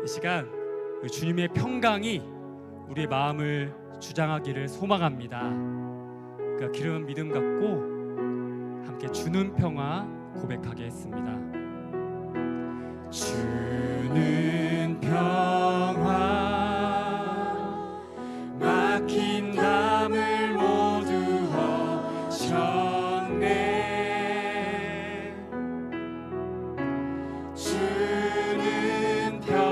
이 시간 주님의 평강이 우리의 마음을 주장하기를 소망합니다. 그러니까 기름 믿음 갖고 함께 주는 평화 고백하겠습니다. 주는 평화 막힌 담을 모두 허셨네. 주는 평화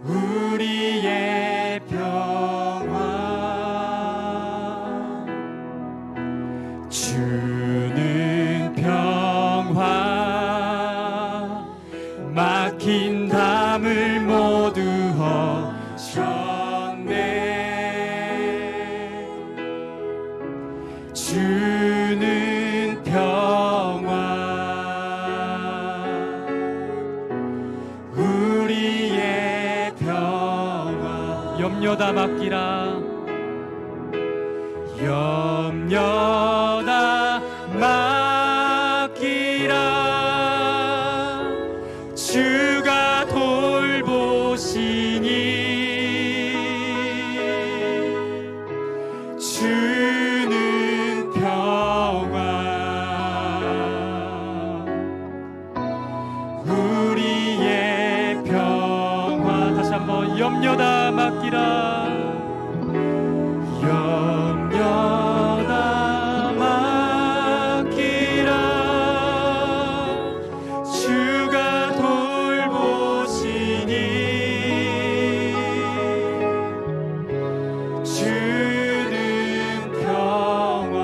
우리의 평화 주는 평화 막힌 담을 모두 허셨네. 주는 평화 우리의 평화 염려 다 맡기라. 염려 다 맡기라. 주가 돌보시니 주는 평화 우리의 평화. 다시 한번 염려 다 맡기라. 염려 다 맡기라. 주가 돌보시니 주는 평화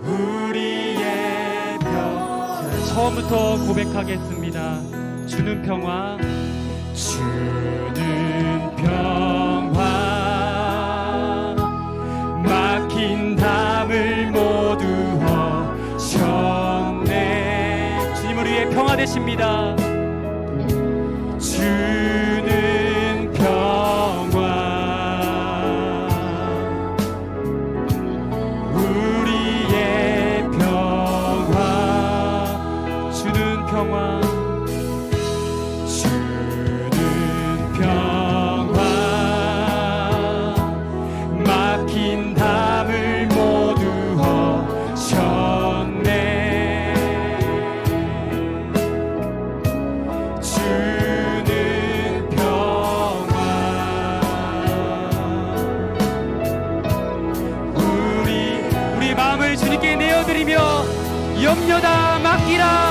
우리의 평화. 처음부터 고백하겠습니다. 주는 평화. 주는 평화 막힌 담을 모두 허셨네. 주님을 위해 평화 되십니다. 주는 평화 우리의 평화 주는 평화 평화 막힌 담을 모두 허셨네. 주는 평화 우리 마음을 주님께 내어드리며 염려 다 맡기라.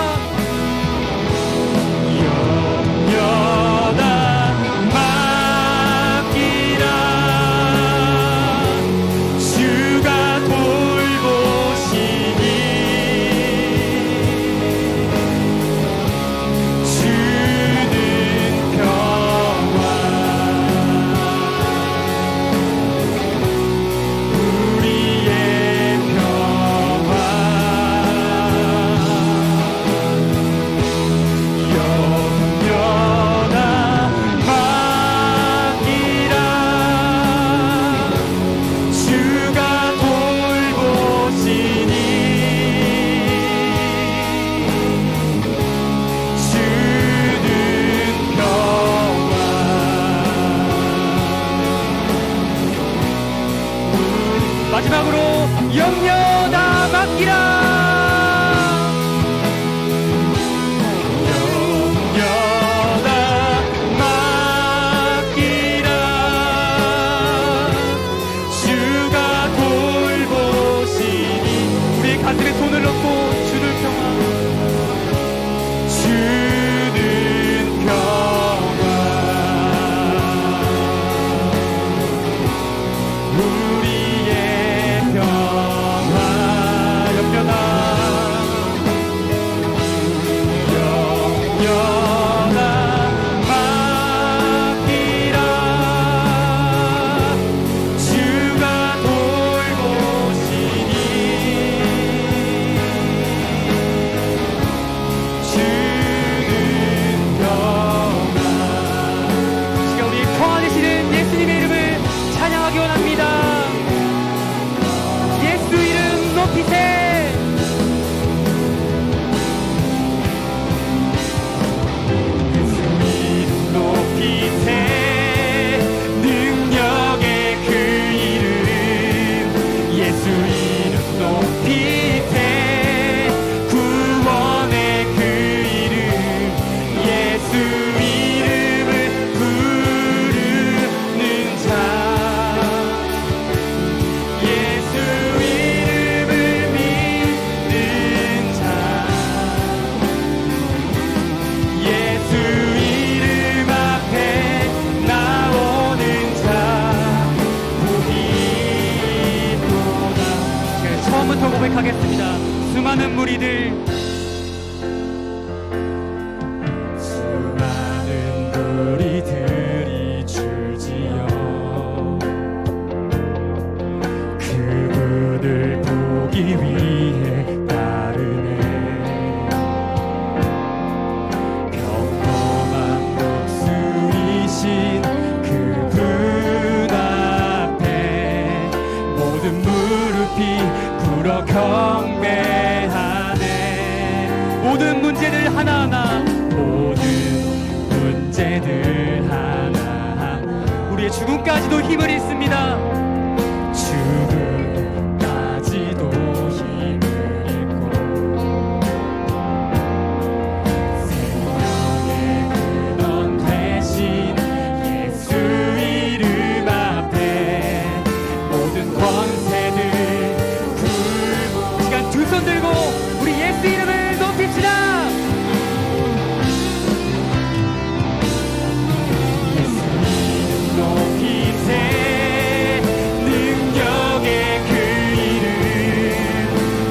마지막으로 염려 다 맡기라. 염려 다 맡기라. 주가 돌보시니 우리 가슴에 손을 얹고 주는 평화 주는 평화 우리의 평화 염려다 맡기라. 주가 돌보시니 찬양합니다. 수많은 무리들, 수많은 무리들이 줄지어 그분을 보기 위해 따르네. 평범한 목숨이신 그분 앞에 모든 무릎이 꿇어 경배하네. 모든 문제들 하나하나, 모든 문제들 하나하나, 우리의 죽음까지도 힘을 잃습니다. 죽음까지도 힘을 잃고 생명의 근원 되신 예수 이름 앞에 모든 권세들 굴고, 시간 두 손 들고 우리 예수 이름을 높입시다. 예수 이름 높이세. 능력의 그 이름,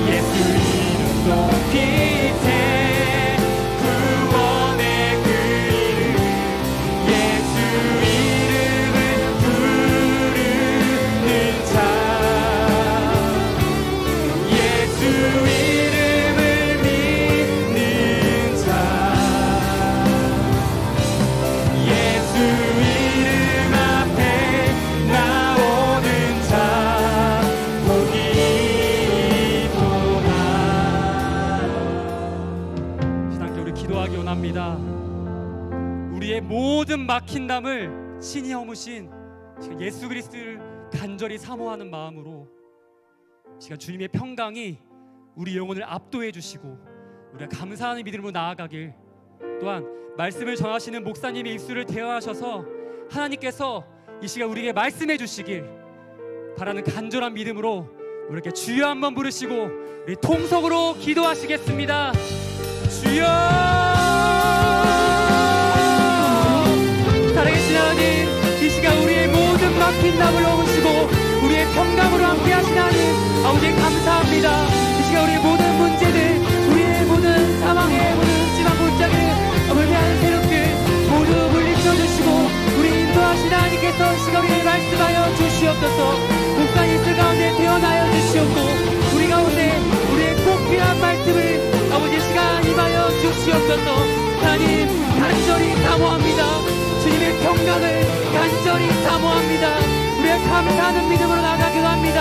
예수 이름 높이세. 구원의 그 이름, 예수 이름을 부르는 자, 예수 이름을 믿는 자, 예수 이름 앞에 나오는 자 복이구나. 신앙께 우리 기도하기 원합니다. 우리의 모든 막힌 담을 친히 허무신 예수 그리스도를 간절히 사모하는 마음으로 시간 주님의 평강이 우리 영혼을 압도해 주시고 우리가 감사하는 믿음으로 나아가길, 또한 말씀을 전하시는 목사님의 입술을 대화하셔서 하나님께서 이 시간 우리에게 말씀해 주시길 바라는 간절한 믿음으로 우리 이렇게 주여 한번 부르시고 우리 통성으로 기도하시겠습니다. 주여! 살아계신 하나님, 이 시간 우리의 모든 막힌 담을 허무시고 우리의 평강으로 함께하신 하나님 아버지 감사합니다. 이 시간 우리의 모든 문제들, 우리의 모든 상황의 모든 지방 골짜기를 물대하는 세력들 모두 물리쳐 주시고 우리 인도하신 하나님께서 이 시간 우리를 말씀하여 주시옵소서. 목사님 있을 가운데 태어나여 주시옵고 우리 가운데 우리의 꼭 필요한 말씀을 아버지 시간 임하여 주시옵소서. 하나님 간절히 사모합니다. 주님의 평강을 간절히 사모합니다. 우리의 감사하는 믿음으로 나아가기도 합니다.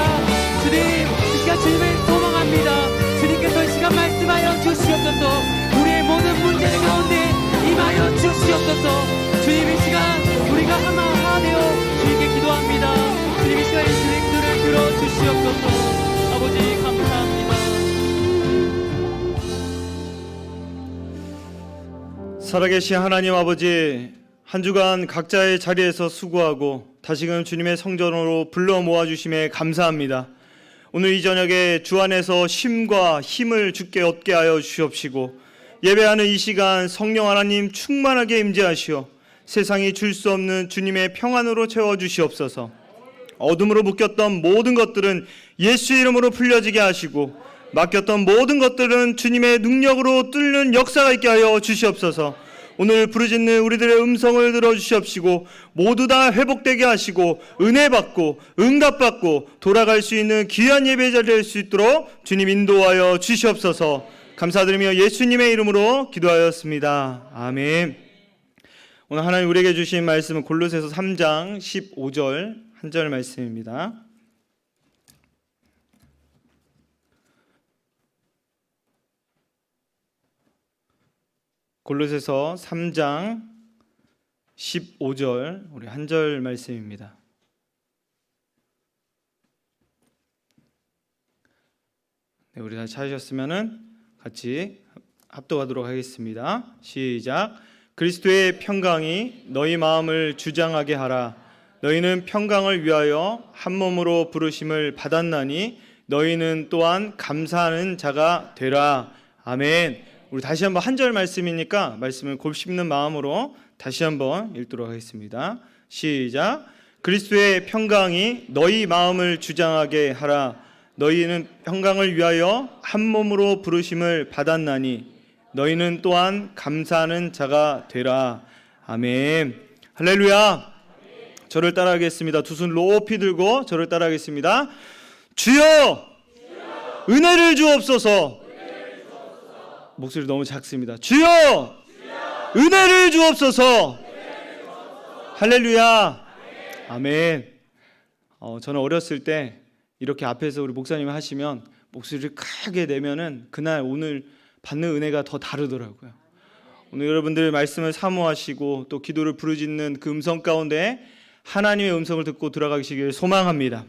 주님, 이 시간 주님을 소망합니다. 주님께서 이 시간 말씀하여 주시옵소서. 우리의 모든 문제들 가운데 임하여 주시옵소서. 주님, 이 시간 우리가 하나 되어 주님께 기도합니다. 주님, 이 시간 이 주님의 기도를 들어주시옵소서. 아버지 감사합니다. 살아계신 하나님 아버지, 한 주간 각자의 자리에서 수고하고 다시금 주님의 성전으로 불러 모아주심에 감사합니다. 오늘 이 저녁에 주 안에서 쉼과 힘을 주께 얻게 하여 주시옵시고 예배하는 이 시간 성령 하나님 충만하게 임재하시어 세상이 줄 수 없는 주님의 평안으로 채워주시옵소서. 어둠으로 묶였던 모든 것들은 예수 이름으로 풀려지게 하시고 맡겼던 모든 것들은 주님의 능력으로 뚫는 역사가 있게 하여 주시옵소서. 오늘 부르짖는 우리들의 음성을 들어주시옵시고 모두 다 회복되게 하시고 은혜 받고 응답받고 돌아갈 수 있는 귀한 예배 자리 될 수 있도록 주님 인도하여 주시옵소서. 감사드리며 예수님의 이름으로 기도하였습니다. 아멘. 오늘 하나님 우리에게 주신 말씀은 골로새서 3장 15절 한 절 말씀입니다. 골로새서 3장 15절 우리 한 절 말씀입니다. 네, 우리 다 찾으셨으면은 같이 합독하도록 하겠습니다. 시작. 그리스도의 평강이 너희 마음을 주장하게 하라. 너희는 평강을 위하여 한 몸으로 부르심을 받았나니 너희는 또한 감사하는 자가 되라. 아멘. 우리 다시 한번 한 절 말씀이니까 말씀을 곱씹는 마음으로 다시 한번 읽도록 하겠습니다. 시작. 그리스도의 평강이 너희 마음을 주장하게 하라. 너희는 평강을 위하여 한 몸으로 부르심을 받았나니 너희는 또한 감사하는 자가 되라. 아멘. 할렐루야. 저를 따라하겠습니다. 두 손 높이 들고 저를 따라하겠습니다. 주여, 은혜를 주옵소서. 목소리 너무 작습니다. 주여, 은혜를 주옵소서. 할렐루야. 아멘. 저는 어렸을 때 이렇게 앞에서 우리 목사님이 하시면 목소리를 크게 내면은 그날 오늘 받는 은혜가 더 다르더라고요. 오늘 여러분들 말씀을 사모하시고 또 기도를 부르짖는 그 음성 가운데 하나님의 음성을 듣고 들어가시길 소망합니다.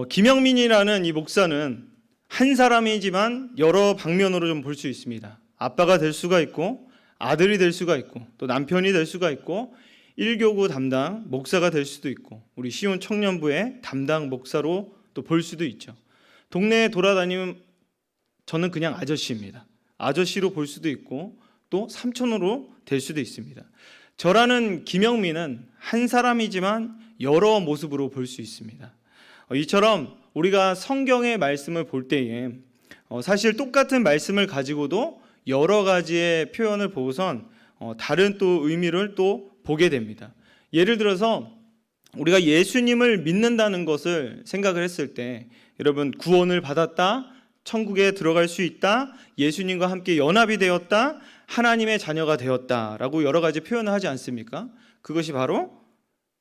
김영민이라는 이 목사는 한 사람이지만 여러 방면으로 좀 볼 수 있습니다. 아빠가 될 수가 있고 아들이 될 수가 있고 또 남편이 될 수가 있고 1교구 담당 목사가 될 수도 있고 우리 시온 청년부의 담당 목사로 또 볼 수도 있죠. 동네에 돌아다니면 저는 그냥 아저씨입니다. 아저씨로 볼 수도 있고 또 삼촌으로 될 수도 있습니다. 저라는 김영민은 한 사람이지만 여러 모습으로 볼 수 있습니다. 이처럼 우리가 성경의 말씀을 볼 때에 사실 똑같은 말씀을 가지고도 여러 가지의 표현을 보고선 다른 또 의미를 또 보게 됩니다. 예를 들어서 우리가 예수님을 믿는다는 것을 생각을 했을 때 여러분 구원을 받았다, 천국에 들어갈 수 있다, 예수님과 함께 연합이 되었다, 하나님의 자녀가 되었다라고 여러 가지 표현을 하지 않습니까? 그것이 바로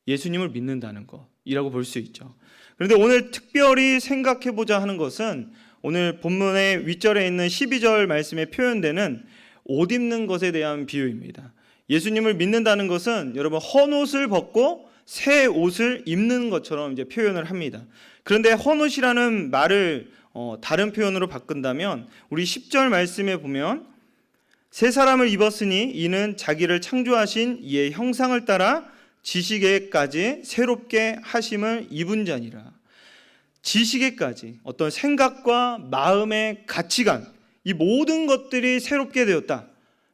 예수님을 믿는다는 것이라고 볼 수 있죠. 그런데 오늘 특별히 생각해보자 하는 것은 오늘 본문의 윗절에 있는 12절 말씀에 표현되는 옷 입는 것에 대한 비유입니다. 예수님을 믿는다는 것은 여러분 헌옷을 벗고 새 옷을 입는 것처럼 이제 표현을 합니다. 그런데 헌옷이라는 말을 다른 표현으로 바꾼다면 우리 10절 말씀에 보면 새 사람을 입었으니 이는 자기를 창조하신 이의 형상을 따라 지식에까지 새롭게 하심을 입은 자니라. 지식에까지 어떤 생각과 마음의 가치관 이 모든 것들이 새롭게 되었다.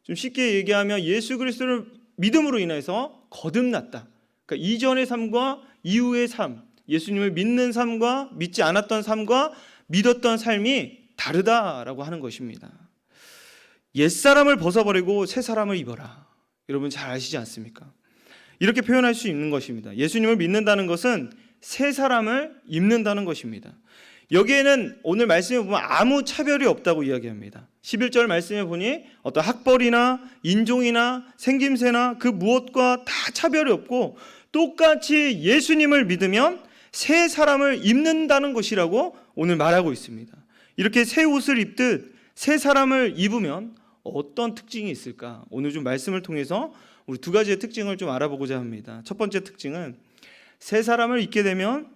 좀 쉽게 얘기하면 예수 그리스도를 믿음으로 인해서 거듭났다. 그러니까 이전의 삶과 이후의 삶, 예수님을 믿는 삶과 믿지 않았던 삶과 믿었던 삶이 다르다라고 하는 것입니다. 옛사람을 벗어버리고 새 사람을 입어라. 여러분 잘 아시지 않습니까? 이렇게 표현할 수 있는 것입니다. 예수님을 믿는다는 것은 새 사람을 입는다는 것입니다. 여기에는 오늘 말씀에 보면 아무 차별이 없다고 이야기합니다. 11절 말씀에 보니 어떤 학벌이나 인종이나 생김새나 그 무엇과 다 차별이 없고 똑같이 예수님을 믿으면 새 사람을 입는다는 것이라고 오늘 말하고 있습니다. 이렇게 새 옷을 입듯 새 사람을 입으면 어떤 특징이 있을까? 오늘 좀 말씀을 통해서 우리 두 가지의 특징을 좀 알아보고자 합니다. 첫 번째 특징은 새 사람을 입게 되면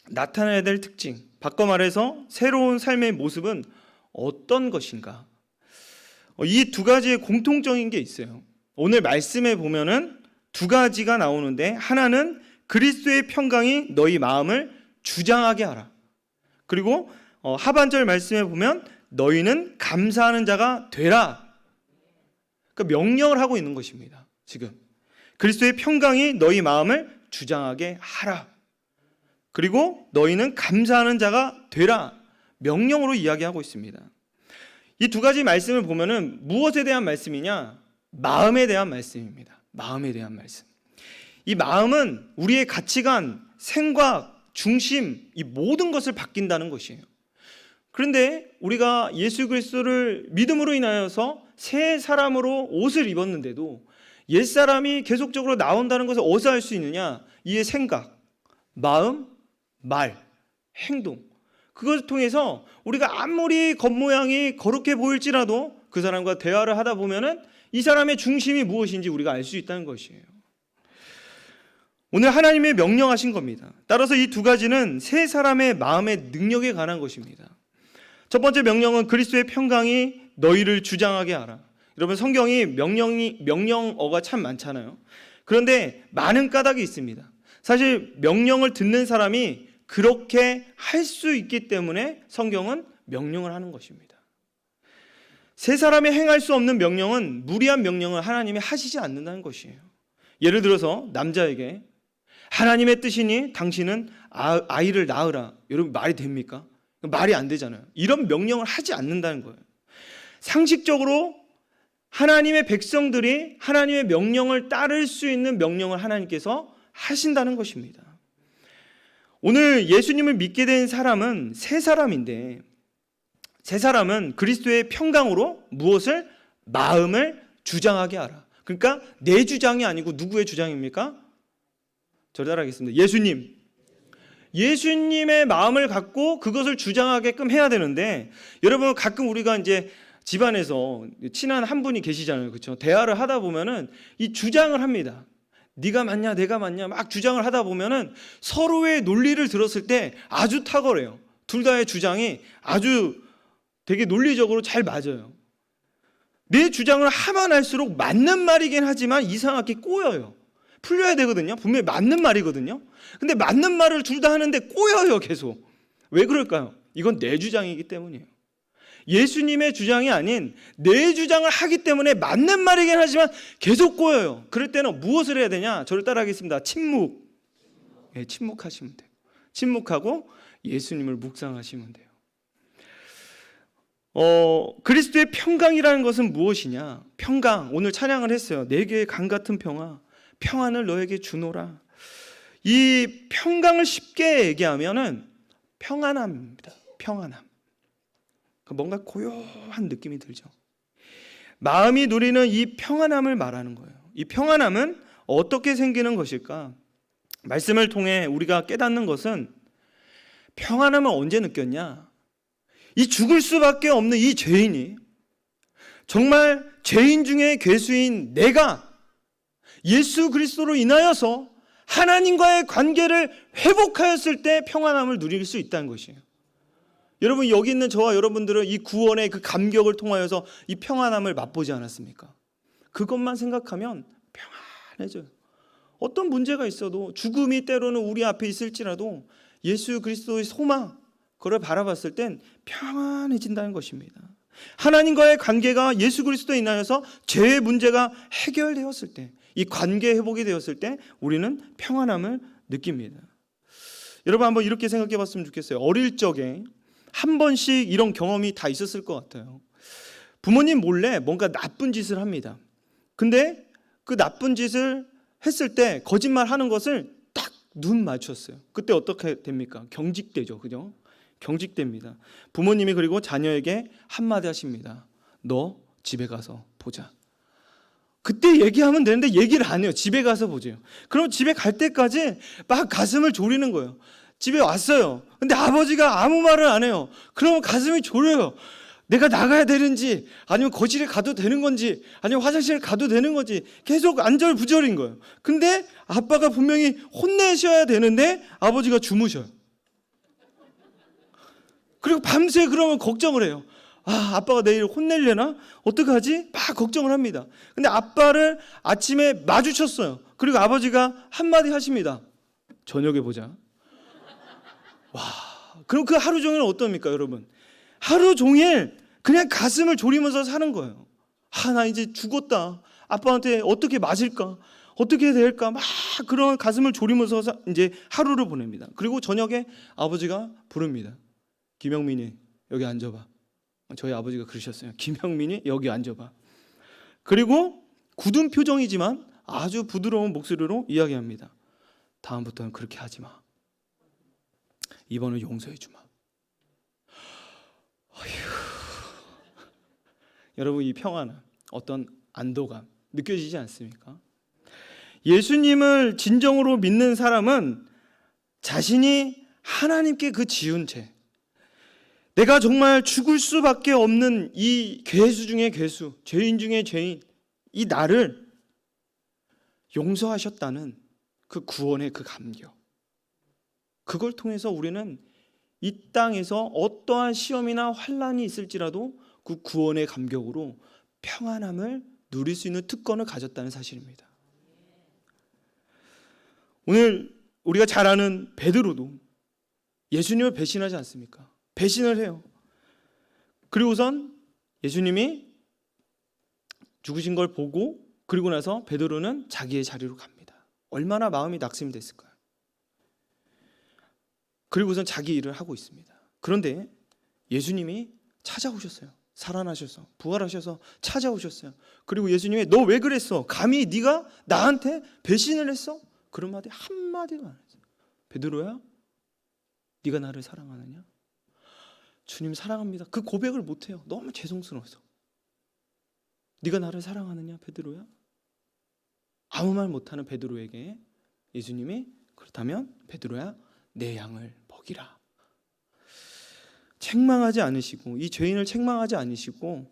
나타나야 될 특징, 바꿔 말해서 새로운 삶의 모습은 어떤 것인가? 이 두 가지의 공통적인 게 있어요. 오늘 말씀에 보면은 두 가지가 나오는데 하나는 그리스도의 평강이 너희 마음을 주장하게 하라. 그리고 하반절 말씀에 보면 너희는 감사하는 자가 되라. 그러니까 명령을 하고 있는 것입니다. 지금 그리스도의 평강이 너희 마음을 주장하게 하라. 그리고 너희는 감사하는 자가 되라. 명령으로 이야기하고 있습니다. 이 두 가지 말씀을 보면은 무엇에 대한 말씀이냐? 마음에 대한 말씀입니다. 마음에 대한 말씀. 이 마음은 우리의 가치관, 생각, 중심 이 모든 것을 바뀐다는 것이에요. 그런데 우리가 예수 그리스도를 믿음으로 인하여서 새 사람으로 옷을 입었는데도 옛사람이 계속적으로 나온다는 것을 어디서 알 수 있느냐? 이의 생각, 마음, 말, 행동. 그것을 통해서 우리가 아무리 겉모양이 거룩해 보일지라도 그 사람과 대화를 하다 보면은 이 사람의 중심이 무엇인지 우리가 알 수 있다는 것이에요. 오늘 하나님의 명령하신 겁니다. 따라서 이 두 가지는 새 사람의 마음의 능력에 관한 것입니다. 첫 번째 명령은 그리스도의 평강이 너희를 주장하게 하라. 여러분 성경이 명령어가 참 많잖아요. 그런데 많은 까닭이 있습니다. 사실 명령을 듣는 사람이 그렇게 할 수 있기 때문에 성경은 명령을 하는 것입니다. 세 사람이 행할 수 없는 명령은 무리한 명령을 하나님이 하시지 않는다는 것이에요. 예를 들어서 남자에게 하나님의 뜻이니 당신은 아이를 낳으라. 여러분 말이 됩니까? 말이 안 되잖아요. 이런 명령을 하지 않는다는 거예요. 상식적으로 하나님의 백성들이 하나님의 명령을 따를 수 있는 명령을 하나님께서 하신다는 것입니다. 오늘 예수님을 믿게 된 사람은 세 사람인데, 세 사람은 그리스도의 평강으로 무엇을? 마음을 주장하게 하라. 그러니까 내 주장이 아니고 누구의 주장입니까? 저를 따라하겠습니다. 예수님의 마음을 갖고 그것을 주장하게끔 해야 되는데, 여러분 가끔 우리가 이제 집안에서 친한 한 분이 계시잖아요. 그렇죠? 대화를 하다 보면은 이 주장을 합니다. 네가 맞냐 내가 맞냐 막 주장을 하다 보면은 서로의 논리를 들었을 때 아주 탁월해요. 둘 다의 주장이 아주 되게 논리적으로 잘 맞아요. 내 주장을 하면 할수록 맞는 말이긴 하지만 이상하게 꼬여요. 풀려야 되거든요. 분명히 맞는 말이거든요. 근데 맞는 말을 둘 다 하는데 꼬여요, 계속. 왜 그럴까요? 이건 내 주장이기 때문이에요. 예수님의 주장이 아닌 내 주장을 하기 때문에 맞는 말이긴 하지만 계속 꼬여요. 그럴 때는 무엇을 해야 되냐? 저를 따라하겠습니다. 침묵. 네, 침묵하시면 돼요. 침묵하고 예수님을 묵상하시면 돼요. 그리스도의 평강이라는 것은 무엇이냐? 평강, 오늘 찬양을 했어요. 내게 강 같은 평화, 평안을 너에게 주노라. 이 평강을 쉽게 얘기하면은 평안함입니다. 평안함. 뭔가 고요한 느낌이 들죠. 마음이 누리는 이 평안함을 말하는 거예요. 이 평안함은 어떻게 생기는 것일까? 말씀을 통해 우리가 깨닫는 것은, 평안함을 언제 느꼈냐? 이 죽을 수밖에 없는 이 죄인이, 정말 죄인 중에 괴수인 내가 예수 그리스도로 인하여서 하나님과의 관계를 회복하였을 때 평안함을 누릴 수 있다는 것이에요. 여러분, 여기 있는 저와 여러분들은 이 구원의 그 감격을 통하여서 이 평안함을 맛보지 않았습니까? 그것만 생각하면 평안해져요. 어떤 문제가 있어도, 죽음이 때로는 우리 앞에 있을지라도 예수 그리스도의 소망, 그걸 바라봤을 땐 평안해진다는 것입니다. 하나님과의 관계가 예수 그리스도에 인하여서 죄의 문제가 해결되었을 때, 이 관계 회복이 되었을 때 우리는 평안함을 느낍니다. 여러분, 한번 이렇게 생각해 봤으면 좋겠어요. 어릴 적에 한 번씩 이런 경험이 다 있었을 것 같아요. 부모님 몰래 뭔가 나쁜 짓을 합니다. 근데 그 나쁜 짓을 했을 때 거짓말 하는 것을 딱 눈 맞췄어요. 그때 어떻게 됩니까? 경직되죠. 그죠? 경직됩니다. 부모님이 그리고 자녀에게 한마디 하십니다. 너 집에 가서 보자. 그때 얘기하면 되는데 얘기를 안 해요. 집에 가서 보세요. 그럼 집에 갈 때까지 막 가슴을 졸이는 거예요. 집에 왔어요. 근데 아버지가 아무 말을 안 해요. 그러면 가슴이 졸여요. 내가 나가야 되는지, 아니면 거실에 가도 되는 건지, 아니면 화장실에 가도 되는 건지 계속 안절부절인 거예요. 근데 아빠가 분명히 혼내셔야 되는데 아버지가 주무셔요. 그리고 밤새 그러면 걱정을 해요. 아빠가 내일 혼내려나? 어떡하지? 막 걱정을 합니다. 근데 아빠를 아침에 마주쳤어요. 그리고 아버지가 한마디 하십니다. 저녁에 보자. 와, 그럼 그 하루 종일은 어떻습니까, 여러분? 하루 종일 그냥 가슴을 졸이면서 사는 거예요. 나 이제 죽었다. 아빠한테 어떻게 맞을까? 어떻게 해야 될까? 막 그런 가슴을 졸이면서 이제 하루를 보냅니다. 그리고 저녁에 아버지가 부릅니다. 김영민이 여기 앉아봐. 저희 아버지가 그러셨어요. 김영민이 여기 앉아봐. 그리고 굳은 표정이지만 아주 부드러운 목소리로 이야기합니다. 다음부터는 그렇게 하지 마. 이번은 용서해 주마. 여러분, 이 평안함, 어떤 안도감 느껴지지 않습니까? 예수님을 진정으로 믿는 사람은 자신이 하나님께 그 지은 죄, 내가 정말 죽을 수밖에 없는 이 괴수 중에 괴수, 죄인 중에 죄인, 이 나를 용서하셨다는 그 구원의 그 감격, 그걸 통해서 우리는 이 땅에서 어떠한 시험이나 환난이 있을지라도 그 구원의 감격으로 평안함을 누릴 수 있는 특권을 가졌다는 사실입니다. 오늘 우리가 잘 아는 베드로도 예수님을 배신하지 않습니까? 배신을 해요. 그리고선 예수님이 죽으신 걸 보고, 그리고 나서 베드로는 자기의 자리로 갑니다. 얼마나 마음이 낙심됐을까요? 그리고선 자기 일을 하고 있습니다. 그런데 예수님이 찾아오셨어요. 살아나셔서 부활하셔서 찾아오셨어요. 그리고 예수님이 너 왜 그랬어? 감히 네가 나한테 배신을 했어? 그런 말이 한마디도 안 했어요. 베드로야, 네가 나를 사랑하느냐? 주님 사랑합니다. 그 고백을 못해요. 너무 죄송스러워서. 네가 나를 사랑하느냐 베드로야? 아무 말 못하는 베드로에게 예수님이 그렇다면 베드로야 내 양을 먹이라. 책망하지 않으시고 이 죄인을 책망하지 않으시고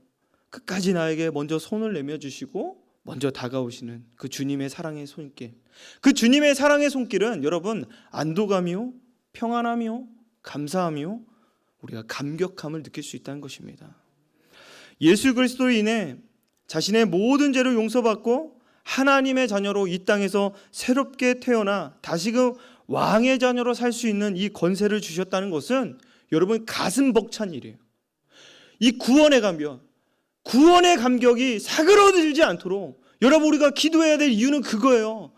끝까지 나에게 먼저 손을 내밀어주시고 먼저 다가오시는 그 주님의 사랑의 손길. 그 주님의 사랑의 손길은 여러분 안도감이요 평안함이요 감사함이요 우리가 감격함을 느낄 수 있다는 것입니다. 예수 그리스도로 인해 자신의 모든 죄를 용서받고 하나님의 자녀로 이 땅에서 새롭게 태어나 다시금 왕의 자녀로 살 수 있는 이 권세를 주셨다는 것은 여러분 가슴 벅찬 일이에요. 이 구원의 감격이 사그러들지 않도록 여러분 우리가 기도해야 될 이유는 그거예요.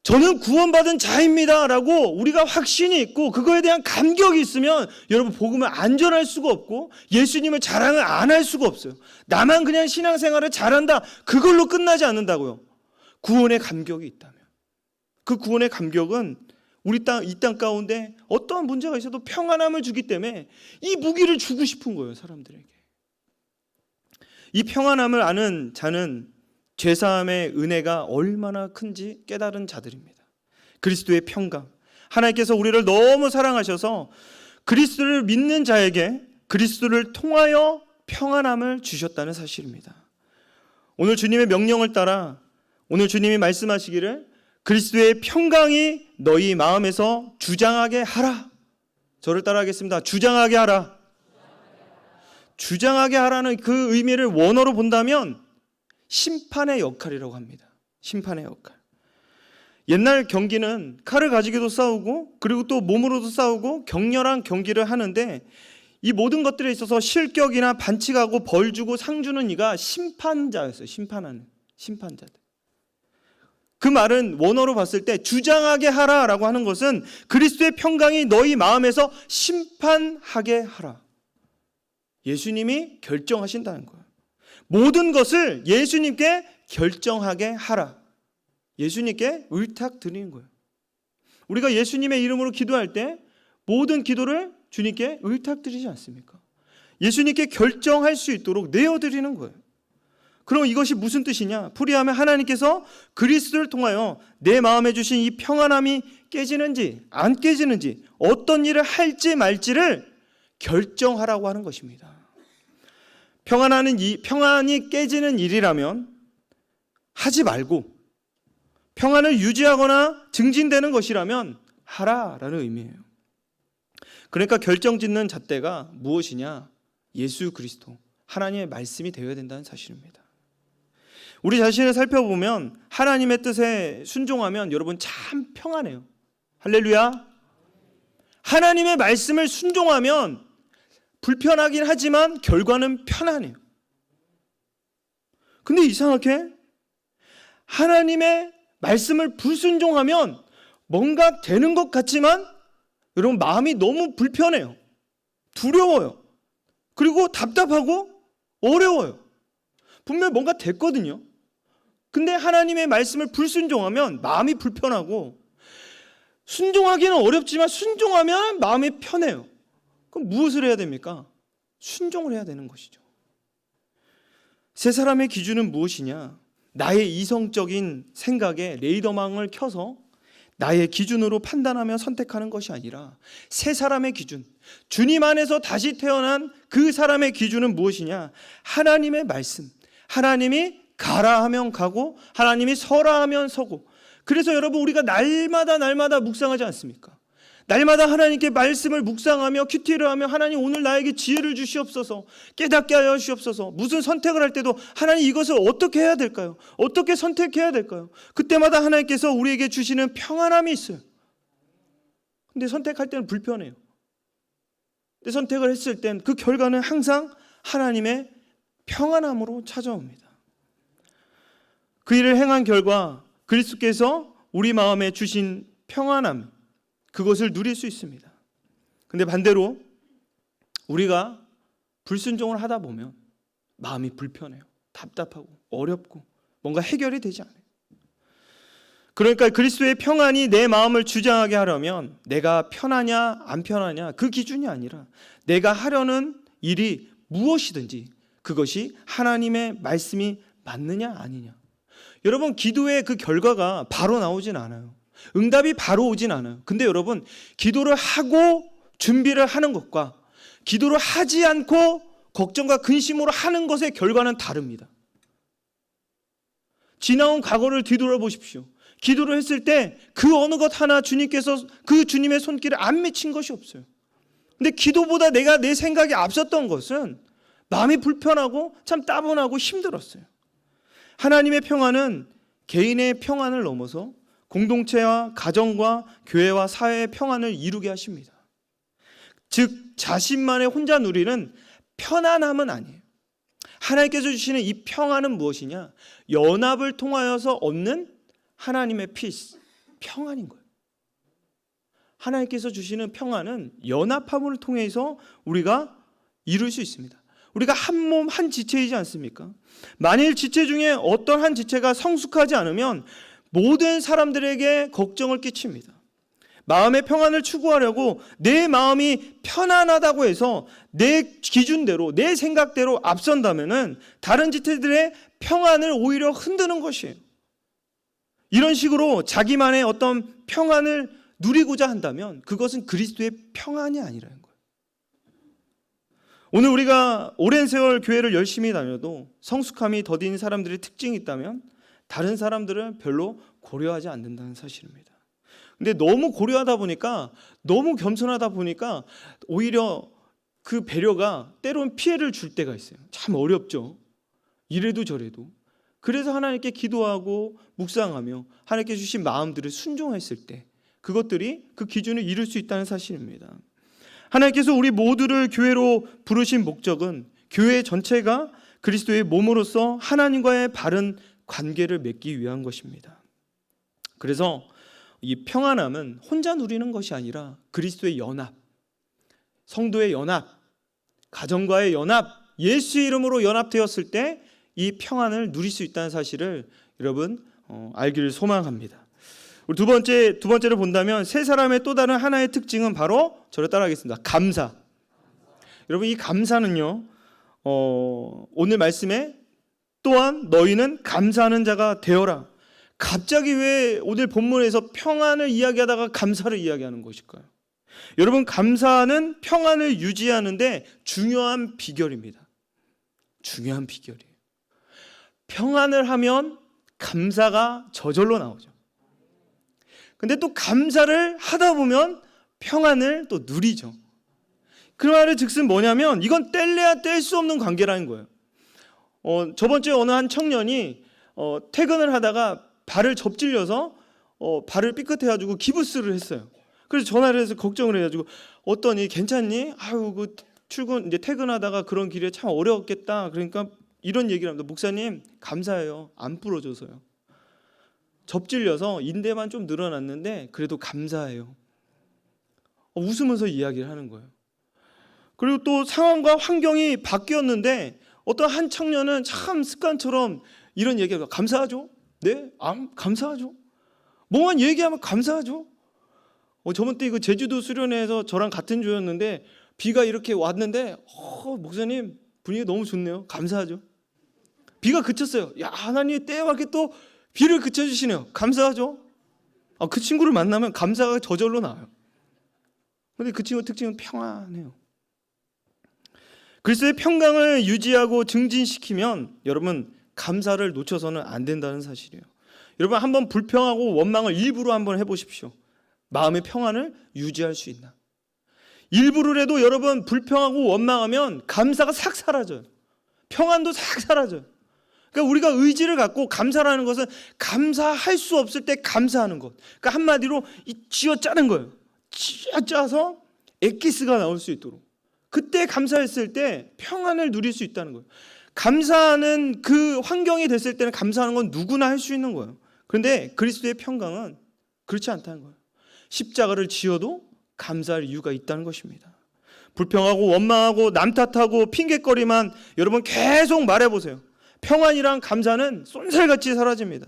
저는 구원받은 자입니다 라고 우리가 확신이 있고 그거에 대한 감격이 있으면 여러분 복음을 안전할 수가 없고 예수님을 자랑을 안 할 수가 없어요. 나만 그냥 신앙생활을 잘한다 그걸로 끝나지 않는다고요. 구원의 감격이 있다면 그 구원의 감격은 이 땅 가운데 어떠한 문제가 있어도 평안함을 주기 때문에 이 무기를 주고 싶은 거예요. 사람들에게. 이 평안함을 아는 자는 죄사함의 은혜가 얼마나 큰지 깨달은 자들입니다. 그리스도의 평강. 하나님께서 우리를 너무 사랑하셔서 그리스도를 믿는 자에게 그리스도를 통하여 평안함을 주셨다는 사실입니다. 오늘 주님의 명령을 따라 오늘 주님이 말씀하시기를 그리스도의 평강이 너희 마음에서 주장하게 하라. 저를 따라하겠습니다. 주장하게 하라. 주장하게 하라는 그 의미를 원어로 본다면 심판의 역할이라고 합니다. 심판의 역할. 옛날 경기는 칼을 가지고도 싸우고 그리고 또 몸으로도 싸우고 격렬한 경기를 하는데 이 모든 것들에 있어서 실격이나 반칙하고 벌 주고 상 주는 이가 심판자였어요. 심판하는 심판자들. 그 말은 원어로 봤을 때 주장하게 하라라고 하는 것은 그리스도의 평강이 너희 마음에서 심판하게 하라. 예수님이 결정하신다는 거예요. 모든 것을 예수님께 결정하게 하라. 예수님께 의탁드리는 거예요. 우리가 예수님의 이름으로 기도할 때 모든 기도를 주님께 의탁드리지 않습니까? 예수님께 결정할 수 있도록 내어드리는 거예요. 그럼 이것이 무슨 뜻이냐? 풀이하면 하나님께서 그리스도를 통하여 내 마음에 주신 이 평안함이 깨지는지 안 깨지는지 어떤 일을 할지 말지를 결정하라고 하는 것입니다. 평안이 깨지는 일이라면 하지 말고 평안을 유지하거나 증진되는 것이라면 하라라는 의미예요. 그러니까 결정짓는 잣대가 무엇이냐? 예수 그리스도 하나님의 말씀이 되어야 된다는 사실입니다. 우리 자신을 살펴보면 하나님의 뜻에 순종하면 여러분 참 평안해요. 할렐루야. 하나님의 말씀을 순종하면 불편하긴 하지만 결과는 편안해요. 근데 이상하게 하나님의 말씀을 불순종하면 뭔가 되는 것 같지만 여러분 마음이 너무 불편해요. 두려워요. 그리고 답답하고 어려워요. 분명히 뭔가 됐거든요. 근데 하나님의 말씀을 불순종하면 마음이 불편하고 순종하기는 어렵지만 순종하면 마음이 편해요. 그럼 무엇을 해야 됩니까? 순종을 해야 되는 것이죠. 세 사람의 기준은 무엇이냐? 나의 이성적인 생각에 레이더망을 켜서 나의 기준으로 판단하며 선택하는 것이 아니라 세 사람의 기준, 주님 안에서 다시 태어난 그 사람의 기준은 무엇이냐? 하나님의 말씀, 하나님이 가라 하면 가고 하나님이 서라 하면 서고. 그래서 여러분 우리가 날마다 묵상하지 않습니까? 날마다 하나님께 말씀을 묵상하며 큐티를 하며 하나님 오늘 나에게 지혜를 주시옵소서, 깨닫게 하여 주시옵소서. 무슨 선택을 할 때도 하나님 이것을 어떻게 해야 될까요? 어떻게 선택해야 될까요? 그때마다 하나님께서 우리에게 주시는 평안함이 있어요. 근데 선택할 때는 불편해요. 근데 선택을 했을 땐 그 결과는 항상 하나님의 평안함으로 찾아옵니다. 그 일을 행한 결과 그리스도께서 우리 마음에 주신 평안함, 그것을 누릴 수 있습니다. 근데 반대로 우리가 불순종을 하다 보면 마음이 불편해요. 답답하고 어렵고 뭔가 해결이 되지 않아요. 그러니까 그리스도의 평안이 내 마음을 주장하게 하려면 내가 편하냐 안 편하냐 그 기준이 아니라 내가 하려는 일이 무엇이든지 그것이 하나님의 말씀이 맞느냐 아니냐. 여러분, 기도의 그 결과가 바로 나오진 않아요. 응답이 바로 오진 않아요. 근데 여러분, 기도를 하고 준비를 하는 것과 기도를 하지 않고 걱정과 근심으로 하는 것의 결과는 다릅니다. 지나온 과거를 뒤돌아보십시오. 기도를 했을 때 그 어느 것 하나 주님께서 그 주님의 손길을 안 맺힌 것이 없어요. 근데 기도보다 내 생각이 앞섰던 것은 마음이 불편하고 참 따분하고 힘들었어요. 하나님의 평안은 개인의 평안을 넘어서 공동체와 가정과 교회와 사회의 평안을 이루게 하십니다. 즉 자신만의 혼자 누리는 편안함은 아니에요. 하나님께서 주시는 이 평안은 무엇이냐? 연합을 통하여서 얻는 하나님의 피스, 평안인 거예요. 하나님께서 주시는 평안은 연합함을 통해서 우리가 이룰 수 있습니다. 우리가 한 몸, 한 지체이지 않습니까? 만일 지체 중에 어떤 한 지체가 성숙하지 않으면 모든 사람들에게 걱정을 끼칩니다. 마음의 평안을 추구하려고 내 마음이 편안하다고 해서 내 기준대로, 내 생각대로 앞선다면은 다른 지체들의 평안을 오히려 흔드는 것이에요. 이런 식으로 자기만의 어떤 평안을 누리고자 한다면 그것은 그리스도의 평안이 아니라는 거예요. 오늘 우리가 오랜 세월 교회를 열심히 다녀도 성숙함이 더딘 사람들의 특징이 있다면 다른 사람들은 별로 고려하지 않는다는 사실입니다. 근데 너무 고려하다 보니까, 너무 겸손하다 보니까 오히려 그 배려가 때로는 피해를 줄 때가 있어요. 참 어렵죠. 이래도 저래도. 그래서 하나님께 기도하고 묵상하며 하나님께 주신 마음들을 순종했을 때 그것들이 그 기준을 이룰 수 있다는 사실입니다. 하나님께서 우리 모두를 교회로 부르신 목적은 교회 전체가 그리스도의 몸으로서 하나님과의 바른 관계를 맺기 위한 것입니다. 그래서 이 평안함은 혼자 누리는 것이 아니라 그리스도의 연합, 성도의 연합, 가정과의 연합, 예수의 이름으로 연합되었을 때 이 평안을 누릴 수 있다는 사실을 여러분 알기를 소망합니다. 우리 두 번째로 본다면 세 사람의 또 다른 하나의 특징은 바로 저를 따라하겠습니다. 감사. 여러분, 이 감사는요, 오늘 말씀에 또한 너희는 감사하는 자가 되어라. 갑자기 왜 오늘 본문에서 평안을 이야기하다가 감사를 이야기하는 것일까요? 여러분, 감사는 평안을 유지하는데 중요한 비결입니다. 중요한 비결이에요. 평안을 하면 감사가 저절로 나오죠. 근데 또 감사를 하다 보면 평안을 또 누리죠. 그 말의 즉슨 뭐냐면 이건 뗄래야 뗄 수 없는 관계라는 거예요. 저번 주에 어느 한 청년이 퇴근을 하다가 발을 접질려서 발을 삐끗해가지고 기부스를 했어요. 그래서 전화를 해서 걱정을 해가지고 어떠니 괜찮니? 아유 그 출근 이제 퇴근하다가 그런 길에 참 어려웠겠다. 그러니까 이런 얘기를 합니다. 목사님 감사해요. 안 부러져서요. 접질려서 인대만 좀 늘어났는데 그래도 감사해요. 웃으면서 이야기를 하는 거예요. 그리고 또 상황과 환경이 바뀌었는데 어떤 한 청년은 참 습관처럼 이런 얘기를 감사하죠. 네, 감사하죠. 뭐만 얘기하면 감사하죠. 저번 때 이거 제주도 수련회에서 저랑 같은 조였는데 비가 이렇게 왔는데 목사님 분위기 너무 좋네요. 감사하죠. 비가 그쳤어요. 야, 하나님의 때와 함께 또 비를 그쳐주시네요. 감사하죠. 그 친구를 만나면 감사가 저절로 나와요. 그런데 그 친구 특징은 평안해요. 그리스도의 평강을 유지하고 증진시키면 여러분 감사를 놓쳐서는 안 된다는 사실이에요. 여러분 한번 불평하고 원망을 일부러 한번 해보십시오. 마음의 평안을 유지할 수 있나? 일부러라도 여러분 불평하고 원망하면 감사가 싹 사라져요. 평안도 싹 사라져요. 그러니까 우리가 의지를 갖고 감사라는 것은 감사할 수 없을 때 감사하는 것. 그러니까 한마디로 쥐어짜는 거예요. 쥐어짜서 엑기스가 나올 수 있도록. 그때 감사했을 때 평안을 누릴 수 있다는 거예요. 감사하는 그 환경이 됐을 때는 감사하는 건 누구나 할 수 있는 거예요. 그런데 그리스도의 평강은 그렇지 않다는 거예요. 십자가를 지어도 감사할 이유가 있다는 것입니다. 불평하고 원망하고 남 탓하고 핑계거리만 여러분 계속 말해보세요. 평안이랑 감사는 쏜살같이 사라집니다.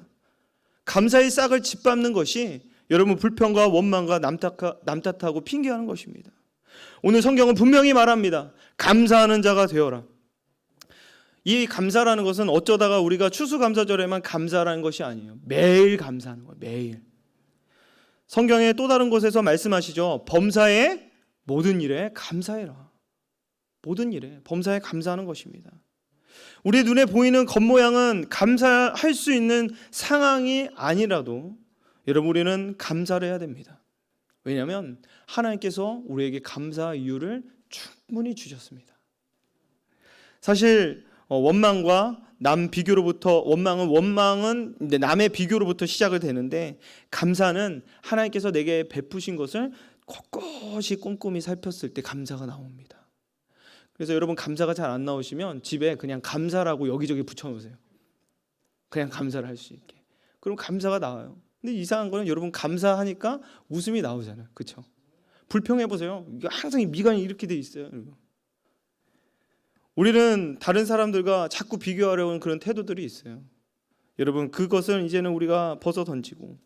감사의 싹을 짓밟는 것이 여러분 불평과 원망과 남 탓하고 핑계하는 것입니다. 오늘 성경은 분명히 말합니다. 감사하는 자가 되어라. 이 감사라는 것은 어쩌다가 우리가 추수감사절에만 감사라는 것이 아니에요. 매일 감사하는 거예요. 매일. 성경의 또 다른 곳에서 말씀하시죠. 범사의 모든 일에 감사해라. 모든 일에 범사에 감사하는 것입니다. 우리 눈에 보이는 겉모양은 감사할 수 있는 상황이 아니라도 여러분 우리는 감사를 해야 됩니다. 왜냐하면 하나님께서 우리에게 감사 이유를 충분히 주셨습니다. 사실 원망과 남 비교로부터 원망은 남의 비교로부터 시작을 되는데 감사는 하나님께서 내게 베푸신 것을 꼿꼿이 꼼꼼히 살폈을 때 감사가 나옵니다. 그래서 여러분 감사가 잘 안 나오시면 집에 그냥 감사라고 여기저기 붙여놓으세요. 그냥 감사를 할 수 있게. 그럼 감사가 나와요. 근데 이상한 거는 여러분 감사하니까 웃음이 나오잖아요. 그렇죠? 불평해 보세요. 항상 미간이 이렇게 돼 있어요. 우리는 다른 사람들과 자꾸 비교하려는 그런 태도들이 있어요. 여러분 그것은 이제는 우리가 벗어 던지고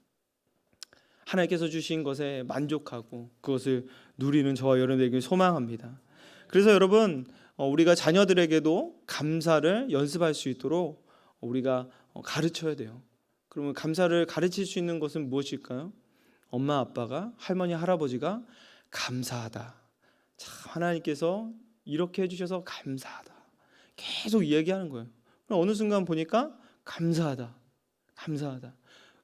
하나님께서 주신 것에 만족하고 그것을 누리는 저와 여러분에게 소망합니다. 그래서 여러분 우리가 자녀들에게도 감사를 연습할 수 있도록 우리가 가르쳐야 돼요. 그러면 감사를 가르칠 수 있는 것은 무엇일까요? 엄마 아빠가 할머니 할아버지가 감사하다. 참 하나님께서 이렇게 해주셔서 감사하다. 계속 이야기하는 거예요. 어느 순간 보니까 감사하다. 감사하다.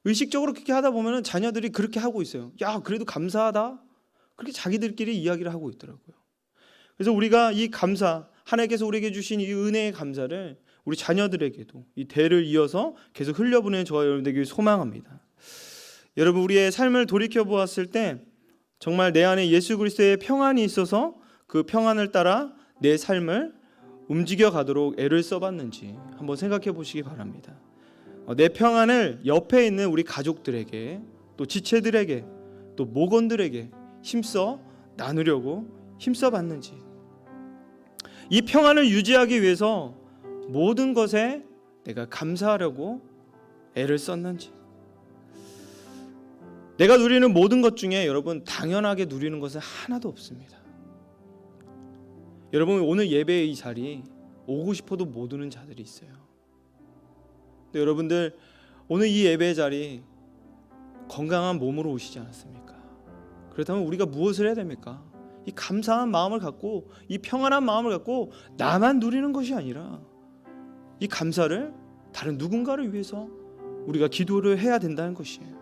의식적으로 그렇게 하다 보면 자녀들이 그렇게 하고 있어요. 야 그래도 감사하다. 그렇게 자기들끼리 이야기를 하고 있더라고요. 그래서 우리가 이 감사 하나님께서 우리에게 주신 이 은혜의 감사를 우리 자녀들에게도 이 대를 이어서 계속 흘려보내는 저와 여러분에게 소망합니다. 여러분 우리의 삶을 돌이켜 보았을 때 정말 내 안에 예수 그리스도의 평안이 있어서 그 평안을 따라 내 삶을 움직여 가도록 애를 써봤는지 한번 생각해 보시기 바랍니다. 내 평안을 옆에 있는 우리 가족들에게 또 지체들에게 또 목원들에게 힘써 나누려고 힘써 봤는지 이 평안을 유지하기 위해서 모든 것에 내가 감사하려고 애를 썼는지 내가 누리는 모든 것 중에 여러분 당연하게 누리는 것은 하나도 없습니다. 여러분 오늘 예배의 이 자리 오고 싶어도 못 오는 자들이 있어요. 근데 여러분들 오늘 이 예배의 자리 건강한 몸으로 오시지 않았습니까? 그렇다면 우리가 무엇을 해야 됩니까? 이 감사한 마음을 갖고 이 평안한 마음을 갖고 나만 누리는 것이 아니라 이 감사를 다른 누군가를 위해서 우리가 기도를 해야 된다는 것이에요.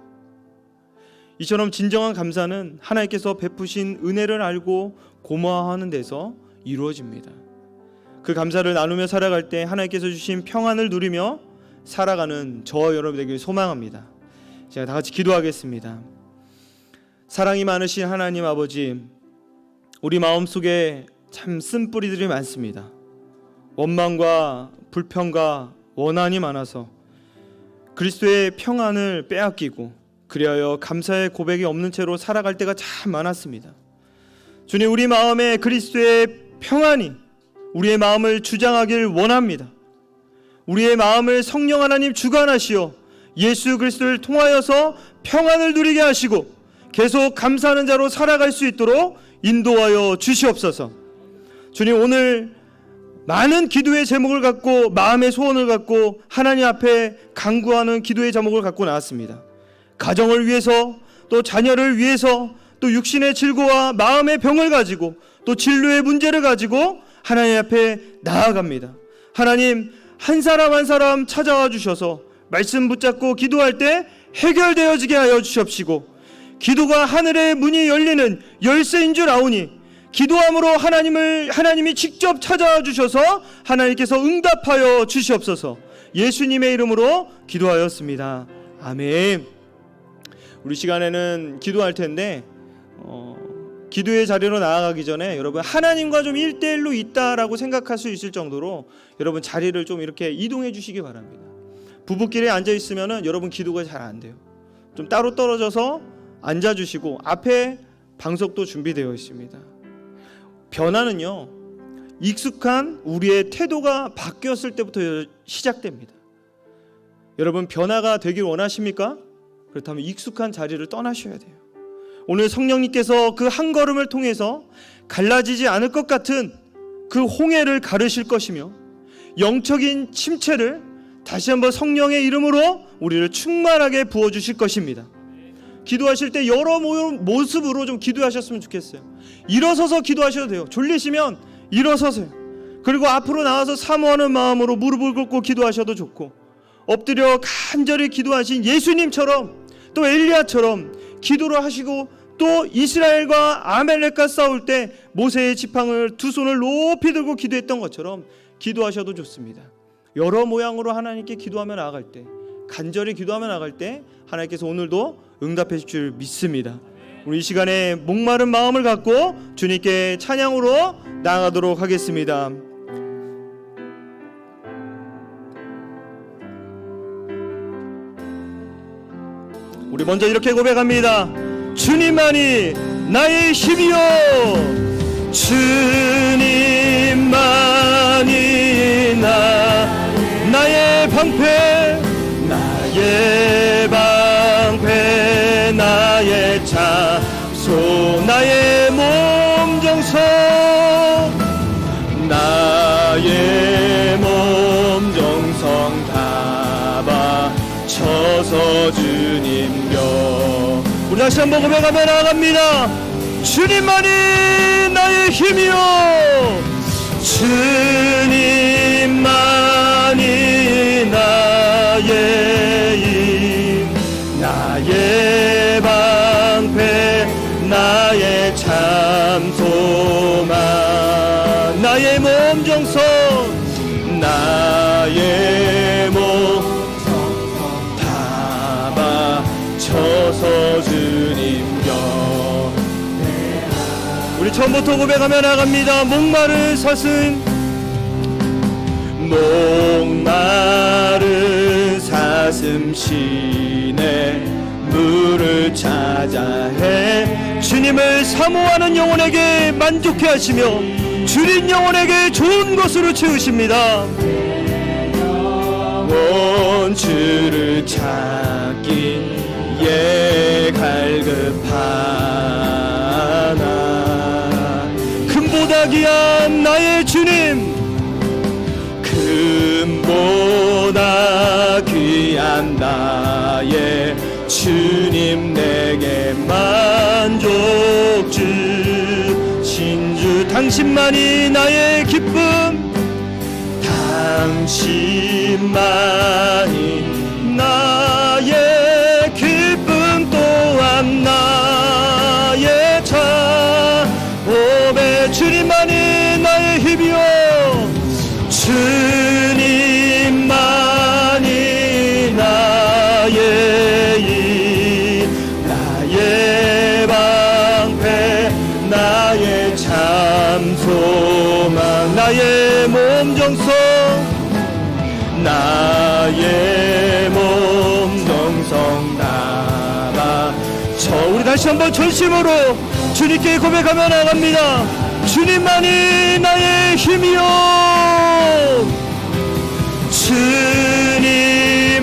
이처럼 진정한 감사는 하나님께서 베푸신 은혜를 알고 고마워하는 데서 이루어집니다. 그 감사를 나누며 살아갈 때 하나님께서 주신 평안을 누리며 살아가는 저와 여러분에게 소망합니다. 제가 다 같이 기도하겠습니다. 사랑이 많으신 하나님 아버지, 우리 마음속에 참 쓴뿌리들이 많습니다. 원망과 불평과 원한이 많아서 그리스도의 평안을 빼앗기고 그리하여 감사의 고백이 없는 채로 살아갈 때가 참 많았습니다. 주님, 우리 마음에 그리스도의 평안이 우리의 마음을 주장하길 원합니다. 우리의 마음을 성령 하나님 주관하시어 예수 그리스도를 통하여서 평안을 누리게 하시고 계속 감사하는 자로 살아갈 수 있도록 인도하여 주시옵소서. 주님, 오늘 많은 기도의 제목을 갖고 마음의 소원을 갖고 하나님 앞에 간구하는 기도의 제목을 갖고 나왔습니다. 가정을 위해서, 또 자녀를 위해서, 또 육신의 질고와 마음의 병을 가지고, 또 진로의 문제를 가지고 하나님 앞에 나아갑니다. 하나님, 한 사람 한 사람 찾아와 주셔서 말씀 붙잡고 기도할 때 해결되어지게 하여 주시옵시고, 기도가 하늘의 문이 열리는 열쇠인 줄 아오니 기도함으로 하나님이 직접 찾아와 주셔서 하나님께서 응답하여 주시옵소서. 예수님의 이름으로 기도하였습니다. 아멘. 우리 시간에는 기도할 텐데 기도의 자리로 나아가기 전에 여러분 하나님과 좀 1대1로 있다라고 생각할 수 있을 정도로 여러분 자리를 좀 이렇게 이동해 주시기 바랍니다. 부부끼리 앉아 있으면은 여러분 기도가 잘 안 돼요. 좀 따로 떨어져서 앉아 주시고 앞에 방석도 준비되어 있습니다. 변화는요, 익숙한 우리의 태도가 바뀌었을 때부터 시작됩니다. 여러분, 변화가 되길 원하십니까? 그렇다면 익숙한 자리를 떠나셔야 돼요. 오늘 성령님께서 그 한 걸음을 통해서 갈라지지 않을 것 같은 그 홍해를 가르실 것이며, 영적인 침체를 다시 한번 성령의 이름으로 우리를 충만하게 부어주실 것입니다. 기도하실 때 여러 모습으로 좀 기도하셨으면 좋겠어요. 일어서서 기도하셔도 돼요. 졸리시면 일어서세요. 그리고 앞으로 나와서 사모하는 마음으로 무릎을 꿇고 기도하셔도 좋고, 엎드려 간절히 기도하신 예수님처럼, 또 엘리야처럼 기도를 하시고, 또 이스라엘과 아말렉과 싸울 때 모세의 지팡이를 두 손을 높이 들고 기도했던 것처럼 기도하셔도 좋습니다. 여러 모양으로 하나님께 기도하며 나아갈 때, 간절히 기도하며 나아갈 때 하나님께서 오늘도 응답해 주실 줄 믿습니다. 우리 이 시간에 목마른 마음을 갖고 주님께 찬양으로 나아가도록 하겠습니다. 우리 먼저 이렇게 고백합니다. 주님만이 나의 힘이요, 주님만이 나의 방패, 나의 방패, 나의 참소, 나의 몸정서, 나의 몸정성 다 바쳐서 주님께. 우리 다시 한번 고백하며 나아갑니다. 주님만이 나의 힘이요, 주님만이 나의 힘, 나의 방패, 나의 참소만, 나의 몸정성, 나의 몸정성 다 바쳐서 주님께. 우리 처음부터 고백하며 나갑니다. 목마른 사슴, 목마른 사슴 시내 물을 찾아 해 주님을 사모하는 영혼에게 만족해 하시며 주린 영혼에게 좋은 것으로 채우십니다. 원주를 찾기에 갈급하나 금보다 귀한 나의 주님, 금보다 귀한 나의 주님, 내게 만족 주신 주, 당신만이 나의 기쁨, 당신만이 나의 기쁨, 또한 나의 자오배, 주님만이 나의 힘이요, 주님만이 나의 힘, 나의 방패, 나의 참소만, 나의 몸정성, 나의 몸정성 나가. 우리 다시 한번 전심으로 주님께 고백하며 나갑니다. 주님만이 나의 힘이요,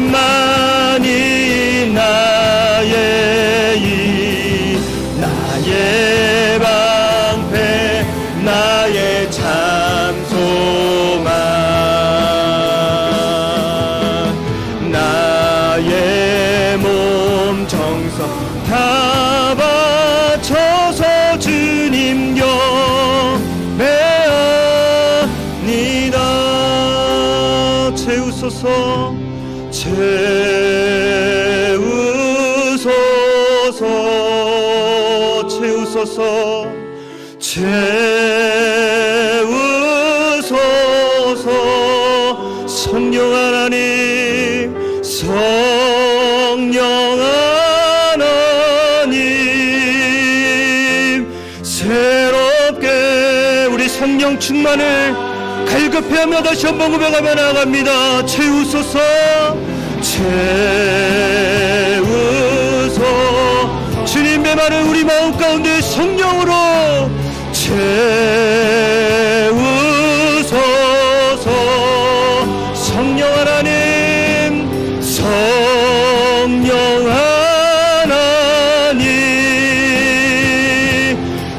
주님만이 나의 힘, 나의 방패, 나의 참소만, 나의 몸 정성 다 바쳐서 주님 경배합니다. 채우소서, 채우소서, 채우소서, 채우소서. 성령 하나님, 성령 하나님, 새롭게 우리 성령 충만을 갈급해하며 다시 한번 고백하며 나아갑니다. 채우소서, 채우소. 주님 주님의 말을 우리 마음 가운데 성령으로 채우소서. 성령 하나님, 성령 하나님,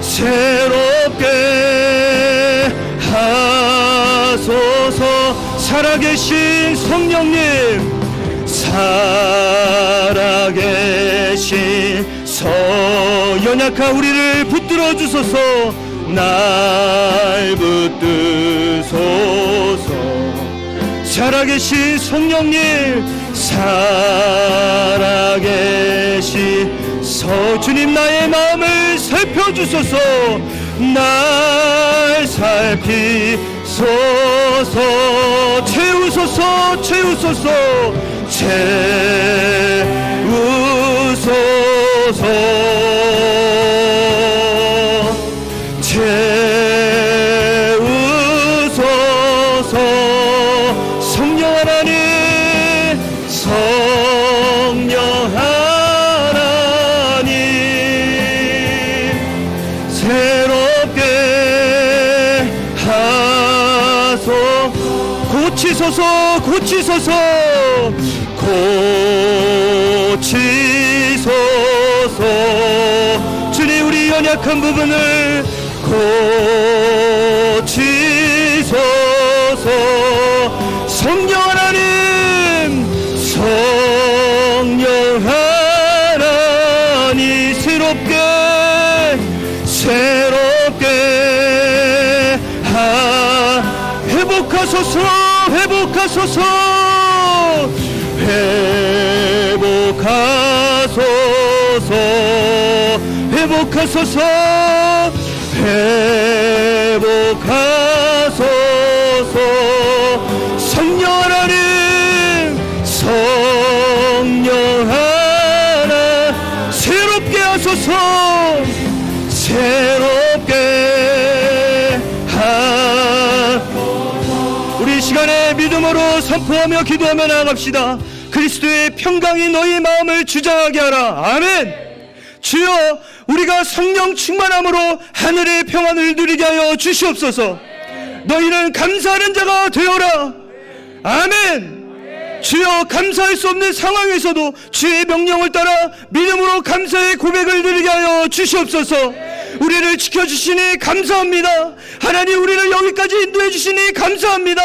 새롭게 하소서. 살아계신 성령님, 살아계신 연약한 우리를 붙들어 주소서. 날 붙드소서. 살아계신 성령님, 살아계신 주님, 나의 마음을 살펴주소서. 날 살피소서. 채우소서, 채우소서, 채우소서, 채우소서. 성령 하나님, 성령 하나님, 새롭게 하소. 고치소서, 고치소서, 고치소서. 주님, 우리 연약한 부분을 고치소서. 성령 하나님, 성령 하나님, 새롭게 회복하소서, 회복하소서, 회복하소서, 회복하소서, 회복하소서. 성령 하나님, 성령 하나, 새롭게 하소서, 새롭게 우리 시간에 믿음으로 선포하며 기도하며 나아갑시다. 그리스도의 평강이 너희 마음을 주장하게 하라. 아멘. 주여, 우리가 성령 충만함으로 하늘의 평안을 누리게 하여 주시옵소서. 너희는 감사하는 자가 되어라. 아멘. 주여, 감사할 수 없는 상황에서도 주의 명령을 따라 믿음으로 감사의 고백을 드리게 하여 주시옵소서. 우리를 지켜주시니 감사합니다. 하나님, 우리를 여기까지 인도해 주시니 감사합니다.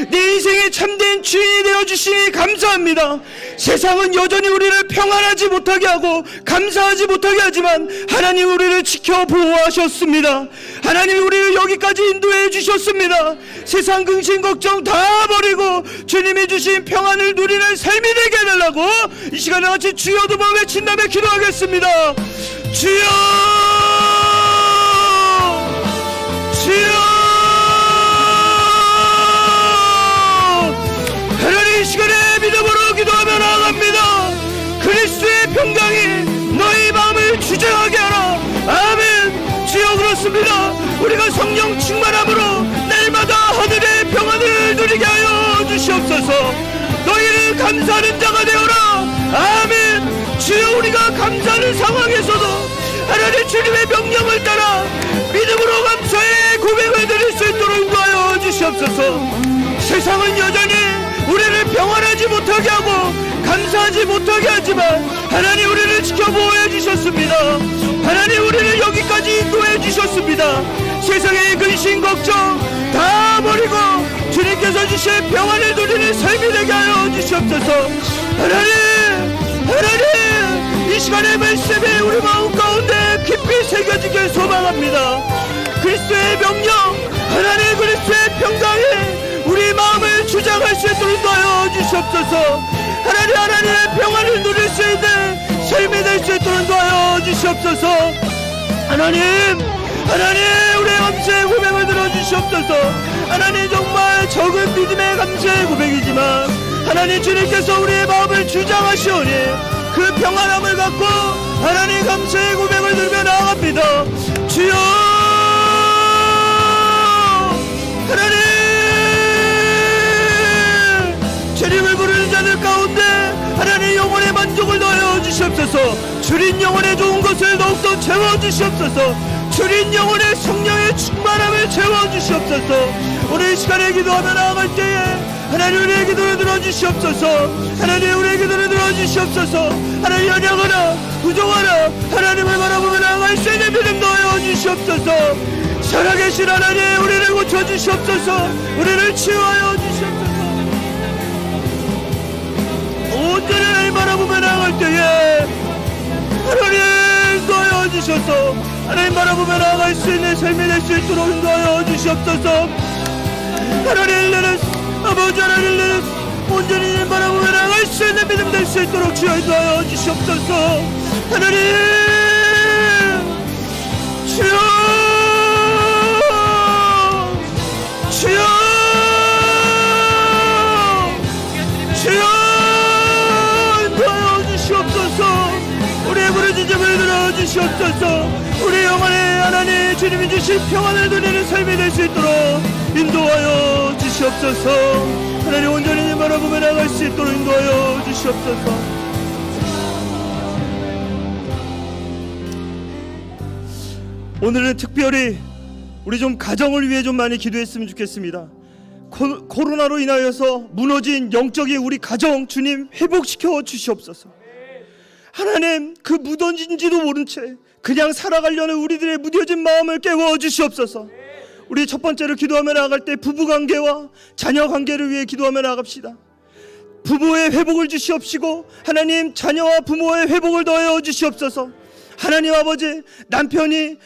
내 인생의 참된 주인이 되어주시니 감사합니다. 세상은 여전히 우리를 평안하지 못하게 하고 감사하지 못하게 하지만 하나님, 우리를 지켜 보호하셨습니다. 하나님, 우리를 여기까지 인도해 주셨습니다. 세상 근심 걱정 다 버리고 주님이 주신 평안을 누리는 삶이 되게 해달라고 이 시간에 같이 주여도 뭐 외친 다음에 기도하겠습니다. 주여, 주여. 하나님, 이 시간에 믿음으로 기도하며 나아갑니다. 그리스도의 평강이 너희 마음을 주장하게 하라. 아멘. 주여, 그렇습니다. 우리가 성령 충만함으로 날마다 하늘의 평안을 누리게 하여 주시옵소서. 너희는 감사하는 자가 되어라. 아멘. 주여, 우리가 감사하는 상황에서도 하나님 주님의 명령을 따라 믿음으로 감사의 고백을 드릴 수 있도록 인도하여 주시옵소서. 세상은 여전히 우리를 평안하지 못하게 하고 감사하지 못하게 하지만 하나님, 우리를 지켜보호해 주셨습니다. 하나님, 우리를 여기까지 인도해 주셨습니다. 세상의 근심 걱정 다 버리고 주님께서 주신 평안을 누리는 삶이 되게 하여 주시옵소서. 하나님, 하나님, 이 시간의 말씀에 우리 마음 가운데 깊이 새겨지길 소망합니다. 그리스도의 명령, 하나님, 그리스도의 평강에 우리 마음을 주장할 수 있도록 인도하여 주시옵소서. 하나님, 하나님의 평안을 누릴 수 있는 삶이 될 수 있도록 인도하여 주시옵소서. 하나님, 하나님, 우리의 감사의 고백을 들어주시옵소서. 하나님, 정말 적은 믿음의 감사의 고백이지만 하나님, 주님께서 우리의 마음을 주장하시오니 그 평안함을 갖고 하나님 감사의 고백을 들며 나아갑니다. 주여, 하나님, 주님을 부르는 자들 가운데 하나님 영혼의 만족을 더하여 주시옵소서. 주린 영혼의 좋은 것을 더욱더 채워주시옵소서. 주린 영혼의 성령의 충만함을 채워주시옵소서. 오늘 이 시간에 기도하며 나아갈 때에 하나님 우리의 기도를 들어주시옵소서. 하나님 우리의 기도를 들어주시옵소서. 하나님 연약하나 부족하나 하나님을 바라보며 나아갈 수 있는 믿음 더하여 주시옵소서. 살아계신 하나님 우리를 고쳐주시옵소서. 우리를 치유하여 주시옵소서. 온전히 하나님 바라보며 나아갈 때에 하나님 도와여 주셔서 하나님 바라보며 나아갈 수 있는 삶이 될 수 있도록 인도하여 주시옵소서. 하나님 나는 아버지 하나님 나는 온전히 바라보며 나아갈 수 있는 믿음 될 수 있도록 주여 인도하여 주시옵소서. 하나님 주여 주여 주여 인도하여 주시옵소서. 우리의 부르짖음을 들어주시옵소서. 우리 영혼의 하나님 주님이 주신 평안을 누리는 삶이 될 수 있도록 인도하여 주시옵소서. 하나님 온전히 바라보며 나갈 수 있도록 인도하여 주시옵소서. 오늘은 특별히 우리 좀 가정을 위해 좀 많이 기도했으면 좋겠습니다. 코로나로 인하여서 무너진 영적인 우리 가정 주님 회복시켜 주시옵소서. 하나님 그 무너진지도 모른 채 그냥 살아가려는 우리들의 무뎌진 마음을 깨워 주시옵소서. 우리 첫 번째로 기도하며 나아갈 때 부부관계와 자녀관계를 위해 기도하며 나아갑시다. 부부의 회복을 주시옵시고 하나님 자녀와 부모의 회복을 더하여 주시옵소서. 하나님 아버지 남편이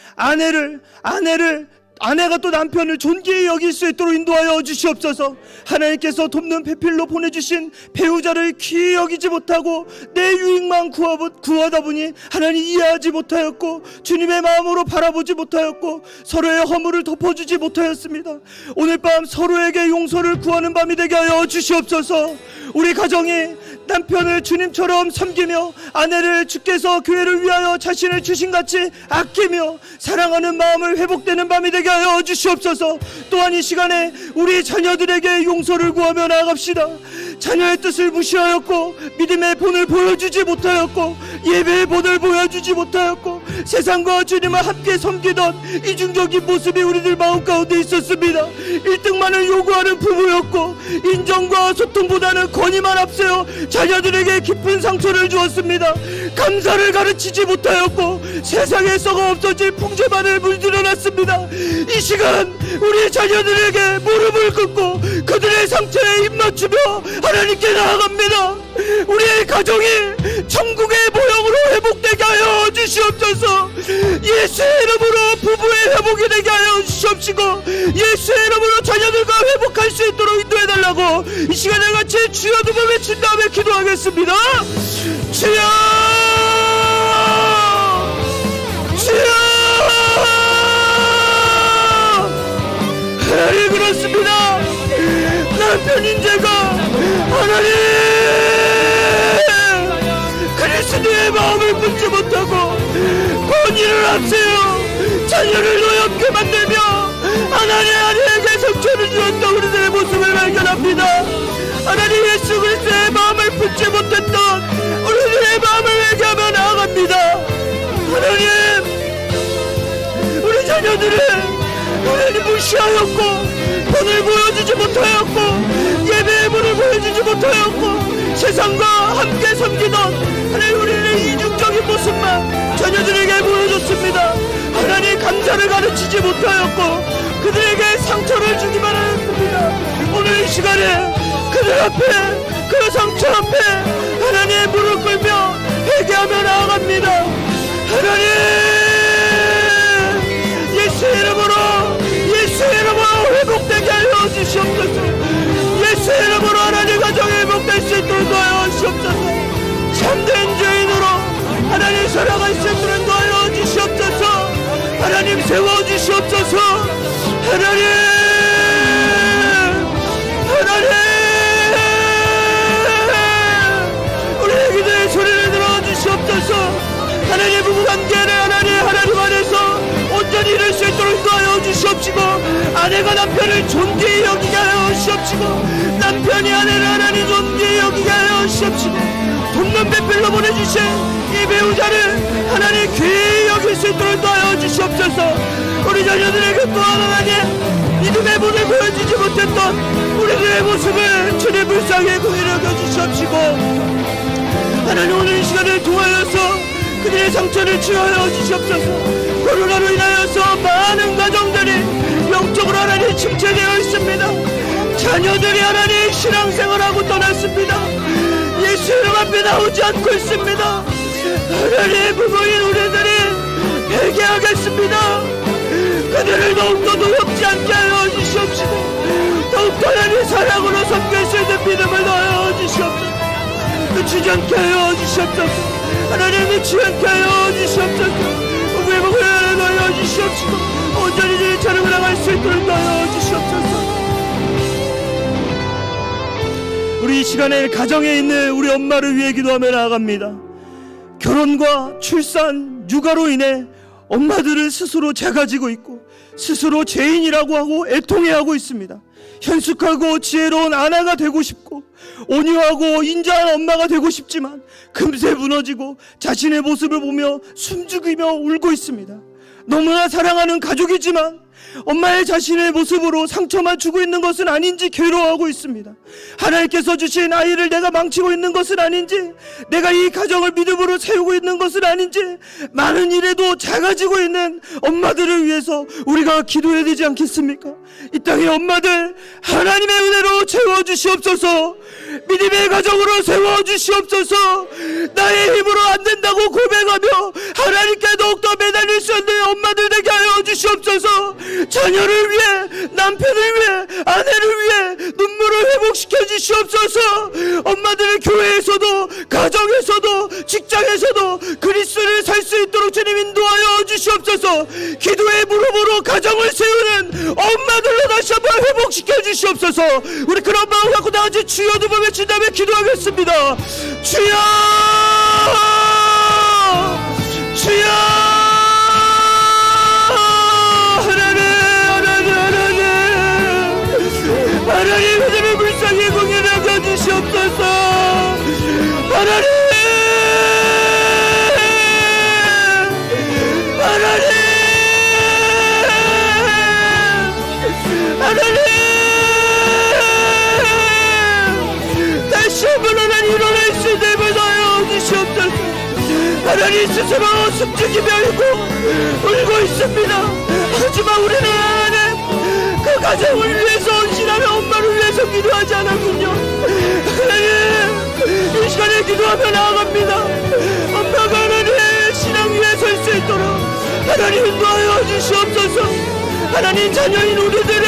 아내가 또 남편을 존귀히 여길 수 있도록 인도하여 주시옵소서. 하나님께서 돕는 배필로 보내주신 배우자를 귀히 여기지 못하고 내 유익만 구하다 보니 하나님 이해하지 못하였고 주님의 마음으로 바라보지 못하였고 서로의 허물을 덮어주지 못하였습니다. 오늘 밤 서로에게 용서를 구하는 밤이 되게 하여 주시옵소서. 우리 가정이 남편을 주님처럼 섬기며 아내를 주께서 교회를 위하여 자신을 주신같이 아끼며 사랑하는 마음을 회복되는 밤이 되게 하여 주시옵소서. 또한 이 시간에 우리 자녀들에게 용서를 구하며 나아갑시다. 자녀의 뜻을 무시하였고 믿음의 본을 보여주지 못하였고 예배의 본을 보여주지 못하였고 세상과 주님을 함께 섬기던 이중적인 모습이 우리들 마음 가운데 있었습니다. 1등만을 요구하는 부부였고 인정과 소통보다는 권위만 앞세워 자녀들에게 깊은 상처를 주었습니다. 감사를 가르치지 못하였고 세상에 썩어 없어질 풍제만을 물들여놨습니다. 이 시간 우리 자녀들에게 무릎을 꿇고 그들의 상처에 입맞추며 하나님께 나아갑니다. 우리의 가정이 천국의 모형으로 회복되게 하여 주시옵소서. 예수의 이름으로 부부의 회복이 되게 하여 주시옵시고 예수의 이름으로 자녀들과 회복할 수 있도록 인도해달라고 이 시간에 같이 주여 두 번 외친 다음에 기도하겠습니다. 주여 주여 하나님 그렇습니다. 남편인 제가 하나님 그리스도의 마음을 품지 못하고 권위를 앞세워 자녀를 노엽게 만들며 하나님 아내에게 상처를 주었던 우리들의 모습을 발견합니다. 하나님 예수 그리스도의 마음을 품지 못했던 우리들의 마음을 회개하며 나아갑니다. 하나님 우리 자녀들을 하나님 무시하였고 본을 보여주지 못하였고 예배의 본을 보여주지 못하였고 세상과 함께 섬기던 하나님 우리의 이중적인 모습만 자녀들에게 보여줬습니다. 하나님 감사를 가르치지 못하였고 그들에게 상처를 주기만 하였습니다. 오늘 이 시간에 그들 앞에 그 상처 앞에 하나님의 무릎 꿇며 회개하며 나아갑니다. 하나님 예수의 이름으로 회복되게 하여 주시옵소서. 예수의 이름으로 하나님 가정이 회복될 수 있도록 도와여 주시옵소서. 참된 죄인으로 하나님 살아갈 수 있도록 도와여 주시옵소서. 하나님 세워주시옵소서. 하나님 우리의 기도의 소리를 들어주시옵소서. 하나님 부부관계를 하나님 안에서 온전히 이룰 수 있도록 도와여 주시옵시고 아내가 남편을 존귀히 여기게 하여 주시옵시고 남편이 아내를 하나님 존귀히 여기게 하여 주시옵시고 돕는 배필로 보내주신 이 배우자를 하나님 귀히 여길 수 있도록 도와여 주시옵소서. 우리 자녀들에게 또한 하나님 믿음의 문을 보여주지 못했던 우리들의 모습을 주님 불쌍히 공의를 여겨주시옵시고, 하나님 오늘 이 시간을 통하여서 그들의 상처를 치유하여 주시옵소서. 코로나로 인하여서 많은 가정들이 영적으로 하나님 침체되어 있습니다. 자녀들이 하나님 신앙생활하고 떠났습니다. 예수 이름 앞에 나오지 않고 있습니다. 하나님 부모인 우리들이 회개하겠습니다. 그들을 더욱더 노엽지 않게 하여 주시옵시고, 더욱더 하나님 사랑으로 섬길 수 있는 믿음을 넣어 주시옵소서. 놓치지 않게 하여 주시옵소서. 하나님 놓치지 않게 하여 주시옵소서. 우리의 복을 넣어 주시옵시고, 온전히 주의 찬양을 나갈 수 있도록 넣어 주시옵소서. 우리 이 시간에 가정에 있는 우리 엄마를 위해 기도하며 나아갑니다. 결혼과 출산, 육아로 인해 엄마들을 스스로 작아지고 있고 스스로 죄인이라고 하고 애통해하고 있습니다. 현숙하고 지혜로운 아내가 되고 싶고 온유하고 인자한 엄마가 되고 싶지만 금세 무너지고 자신의 모습을 보며 숨죽이며 울고 있습니다. 너무나 사랑하는 가족이지만 엄마의 자신의 모습으로 상처만 주고 있는 것은 아닌지 괴로워하고 있습니다. 하나님께서 주신 아이를 내가 망치고 있는 것은 아닌지, 내가 이 가정을 믿음으로 세우고 있는 것은 아닌지, 많은 일에도 작아지고 있는 엄마들을 위해서 우리가 기도해야 되지 않겠습니까? 이 땅의 엄마들 하나님의 은혜로 채워주시옵소서. 믿음의 가정으로 세워주시옵소서. 나의 힘으로 안 된다고 고백하며 하나님께 더욱더 매달릴 수 있는 엄마들 되게 하여 주시옵소서. 자녀를 위해, 남편을 위해, 아내를 위해 눈물을 회복시켜 주시옵소서. 엄마들의 교회에서도, 가정에서도, 직장에서도 그리스도를 살 수 있도록 주님 인도하여 주시옵소서. 기도의 무릎으로 가정을 세우는 엄마들로 다시 한번 회복시켜 주시옵소서. 우리 그런 마음 갖고 나같이 주여 두 번 외친 다음에 기도하겠습니다. 주여, 주여. 하나님 믿음의 불쌍히 공연을 여겨주시옵소서. 하나님, 하나님, 하나님, 다시 한번 하나님 일어날 수 있는 힘을 넣어주시옵소서. 하나님 스스로 숨죽이며 울고 있습니다. 하지만 우리는 하나님 그 가정을 위해서 헌신하며 엄마를 위해서 기도하지 않았군요. 하나님 이 시간에 기도하며 나아갑니다. 엄마가 하나님 신앙 위에 설 수 있도록 하나님 인도하여 주시옵소서. 하나님 자녀인 우리들의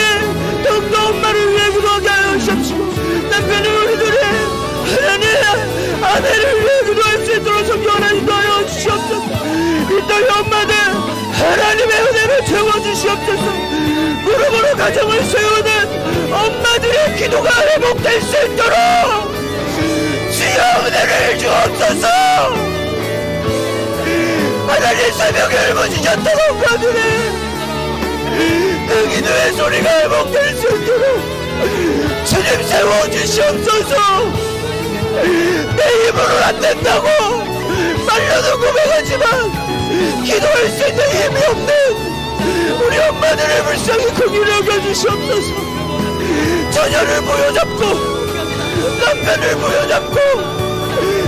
더욱더 엄마를 위해 기도하게 하여 주시옵시고, 남편인 우리들의 하나님 아내를 위해 기도할 수 있도록 성령 하나님 인도하여 주시옵소서. 이 땅의 엄마들 하나님의 은혜를 채워주시옵소서. 무릎으로 가정을 세우는 엄마들의 기도가 회복될 수 있도록 주여 은혜를 주옵소서. 하나님 새벽에 울부짖었던 엄마들의 그 기도의 소리가 회복될 수 있도록 주님 세워주시옵소서. 내 힘으로는 안 된다고 말로는 고백하지만 기도할 수 있는 힘이 없는 우리 엄마들의 불쌍히 긍휼히 여겨주시옵소서. 자녀를 부여잡고 남편을 부여잡고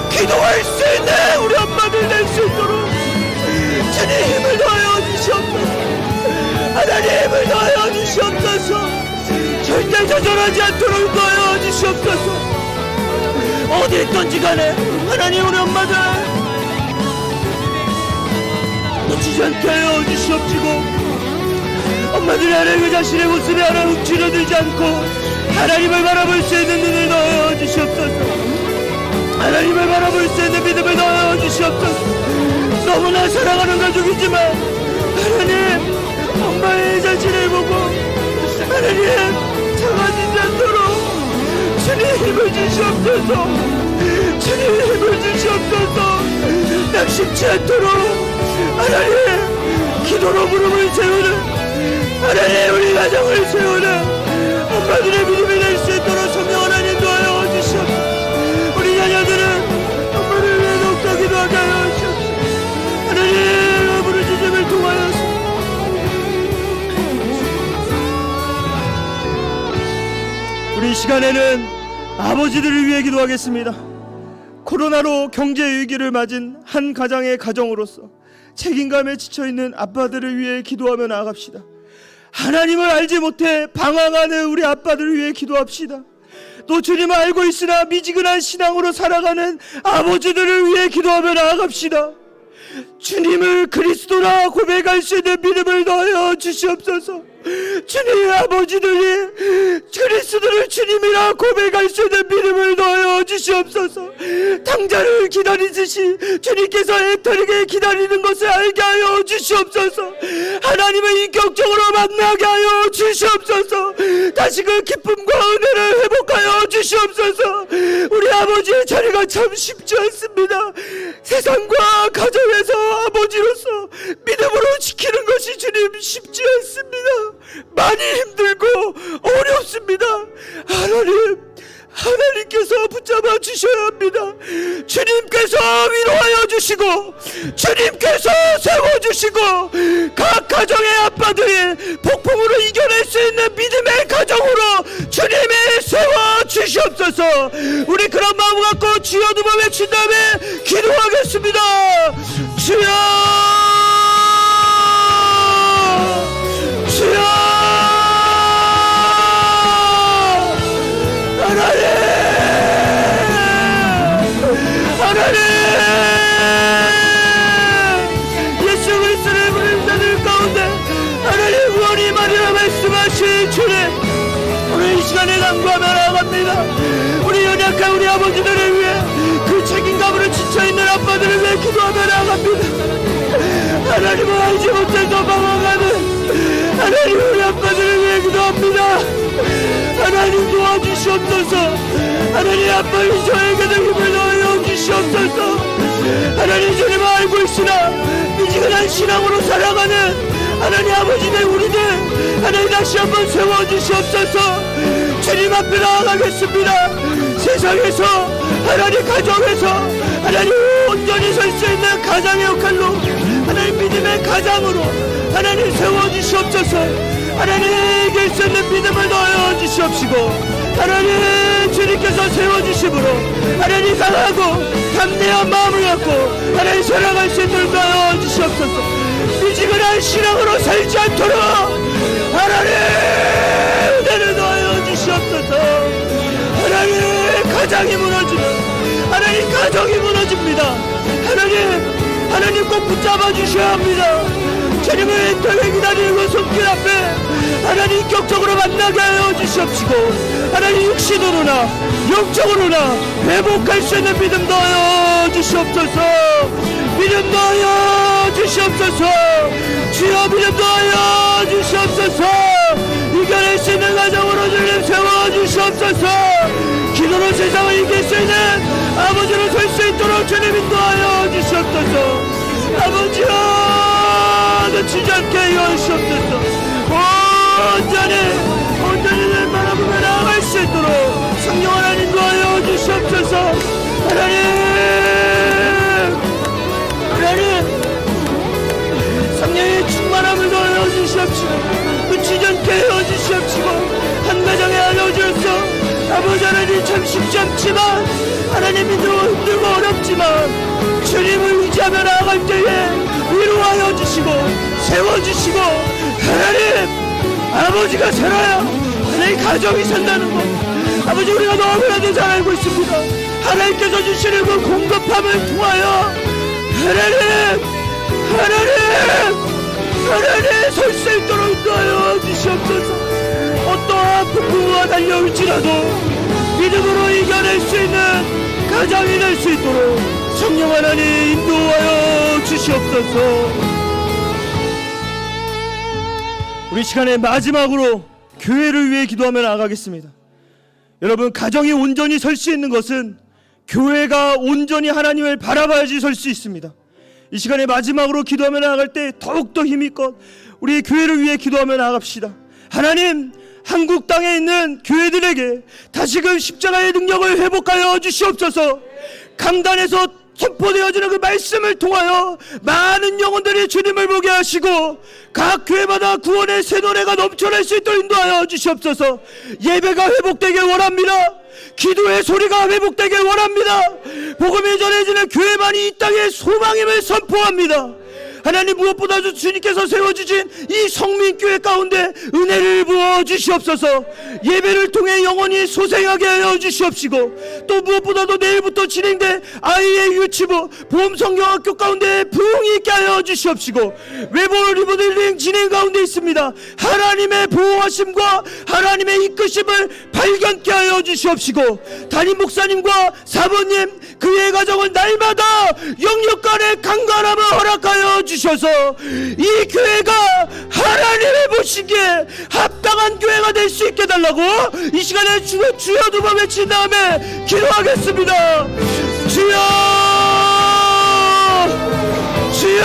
기도할 수 있는 우리 엄마들 될 수 있도록 주님 힘을 더하여 주시옵소서. 하나님 힘을 더하여 주시옵소서. 절대 좌절하지 않도록 더하여 주시옵소서. 어디 있던지 간에 하나님 우리 엄마들 놓치지 않게 하여 주시옵시고, 엄마들이 하나님 자신의 모습에 하나 움츠러들지 않고 하나님을 바라볼 수 있는 눈을 넣어 주시옵소서. 하나님을 바라볼 수 있는 믿음을 넣어 주시옵소서. 너무나 사랑하는 가족이지만 하나님 엄마의 자신을 보고 하나님 작아지지 않도록 주님 힘을 주시옵소서. 주님 힘을 주시옵소서. 낙심치 않도록 하나님 기도로 무릎을 세우는 하나님 우리 가정을 세우는 엄마들의 믿음이 될 수 있도록 성령 하나님 도와여 주시옵소서. 우리 자녀들은 시간에는 아버지들을 위해 기도하겠습니다. 코로나로 경제 위기를 맞은 한 가장의 가정으로서 책임감에 지쳐있는 아빠들을 위해 기도하며 나아갑시다. 하나님을 알지 못해 방황하는 우리 아빠들을 위해 기도합시다. 또 주님을 알고 있으나 미지근한 신앙으로 살아가는 아버지들을 위해 기도하며 나아갑시다. 주님을 그리스도라 고백할 수 있는 믿음을 더하여 주시옵소서. 주님의 아버지들이 그리스도를 주님이라 고백할 수 있는 믿음을 더하여 주시옵소서. 당자를 기다리듯이 주님께서 애터리게 기다리는 것을 알게 하여 주시옵소서. 하나님을 인격적으로 만나게 하여 주시옵소서. 다시 그 기쁨과 은혜를 회복하여 주시옵소서. 우리 아버지의 자리가 참 쉽지 않습니다. 세상과 가정에서 아버지로서 믿음으로 지키는 것이 주님 쉽지 않습니다. 많이 힘들고 어렵습니다. 하나님께서 붙잡아 주셔야 합니다. 주님께서 위로하여 주시고 주님께서 세워주시고 각 가정의 아빠들이 폭풍으로 이겨낼 수 있는 믿음의 가정으로 주님이 세워주시옵소서. 우리 그런 마음 갖고 주여 두 번 외친 다음에 기도하겠습니다. 주여, 주여, 하나님, 예수 그리스도를 부르는 자들 가운데 하나님 구원이 말이라 말씀하신 주님, 오늘 이 시간에 간구하며 나아갑니다. 우리 연약한 우리 아버지들을 위해 그 책임감으로 지쳐있는 아빠들을 위해 기도하며 나아갑니다. 하나님을 알지 못해서 방황하는 하나님 우리 아빠들을 위해 기도합니다. 하나님 도와주시옵소서. 하나님 아빠는 저에게도 힘을 넣어 주시옵소서. 하나님 주님을 알고 있으나 미지근한 신앙으로 살아가는 하나님 아버지들 우리들 하나님 다시 한번 세워주시옵소서. 주님 앞에 나아가겠습니다. 세상에서 하나님 가정에서 하나님 온전히 설 수 있는 가장의 역할로 하나님 믿음의 가장으로 하나님 세워주시옵소서. 하나님 이길 수 있는 믿음을 넣어 주시옵시고 하나님 주님께서 세워주심으로 하나님 강하고 담대한 마음을 갖고 하나님 살아갈 수 있도록 넣어 주시옵소서. 미지근한 신앙으로 살지 않도록 하나님 은혜를 넣어 주시옵소서. 하나님 가장이 무너지면 하나님 가정이 무너집니다. 하나님 꼭 붙잡아 주셔야 합니다. 주님을 애타게 기다리는 손길 앞에 하나님 인격적으로 만나게 하여 주시옵시고 하나님 육신으로나 영적으로나 회복할 수 있는 믿음 넣어 주시옵소서. 믿음 넣어 주시옵소서. 주여 믿음 넣어 주시옵소서. 이겨낼 수 있는 가정으로 주님 세워 주시옵소서. 기도로 세상을 이길 수 있는 아버지로 설 수 있도록 주님 인도하여 주시옵소서. 아버지여 지지않게 여시옵소서. 온전히 날 바라보며 나아갈 수 있도록 성령 하나님 도와여 주시옵소서. 하나님 성령의 충만함을 도와여 주시옵시고 그치지 않게 하여 주시옵시고 한 가정에 알려주옵소서. 아버지 하나님 참 쉽지 않지만 하나님 힘들고 어렵지만 주님을 의지하며 나아갈 때에 위로하여 주시고 세워주시고 하나님 아버지가 살아야 하나님 가정이 산다는 것 아버지 우리가 너무나도 잘 알고 있습니다. 하나님께서 주시는 그 공급함을 통하여 하나님 설 수 있도록 인도하여 주시옵소서. 어떠한 폭풍우가 달려올지라도 믿음으로 이겨낼 수 있는 가정이 될 수 있도록 성령 하나님 인도하여 주시옵소서. 우리 시간에 마지막으로 교회를 위해 기도하며 나아가겠습니다. 여러분 가정이 온전히 설 수 있는 것은 교회가 온전히 하나님을 바라봐야지 설 수 있습니다. 이 시간에 마지막으로 기도하며 나아갈 때 더욱더 힘있껏 우리 교회를 위해 기도하며 나아갑시다. 하나님 한국 땅에 있는 교회들에게 다시금 십자가의 능력을 회복하여 주시옵소서. 강단에서 선포되어지는 그 말씀을 통하여 많은 영혼들이 주님을 보게 하시고 각 교회마다 구원의 새 노래가 넘쳐날 수 있도록 인도하여 주시옵소서. 예배가 회복되길 원합니다. 기도의 소리가 회복되길 원합니다. 복음이 전해지는 교회만이 이 땅의 소망임을 선포합니다. 하나님, 무엇보다도 주님께서 세워주신 이 성민교회 가운데 은혜를 부어주시옵소서. 예배를 통해 영원히 소생하게 하여 주시옵시고, 또 무엇보다도 내일부터 진행될 아이의 유치부 보험성경학교 가운데 부흥이 있게 하여 주시옵시고, 외부 리모델링 진행 가운데 있습니다. 하나님의 보호하심과 하나님의 이끄심을 발견케 하여 주시옵시고, 담임 목사님과 사모님 그의 가정을 날마다 영육간의 강건함을 허락하여 주셔서 이 교회가 하나님의 보시기에 합당한 교회가 될 수 있게 달라고 이 시간에 주여 두 번 외친 다음에 기도하겠습니다. 주여, 주여,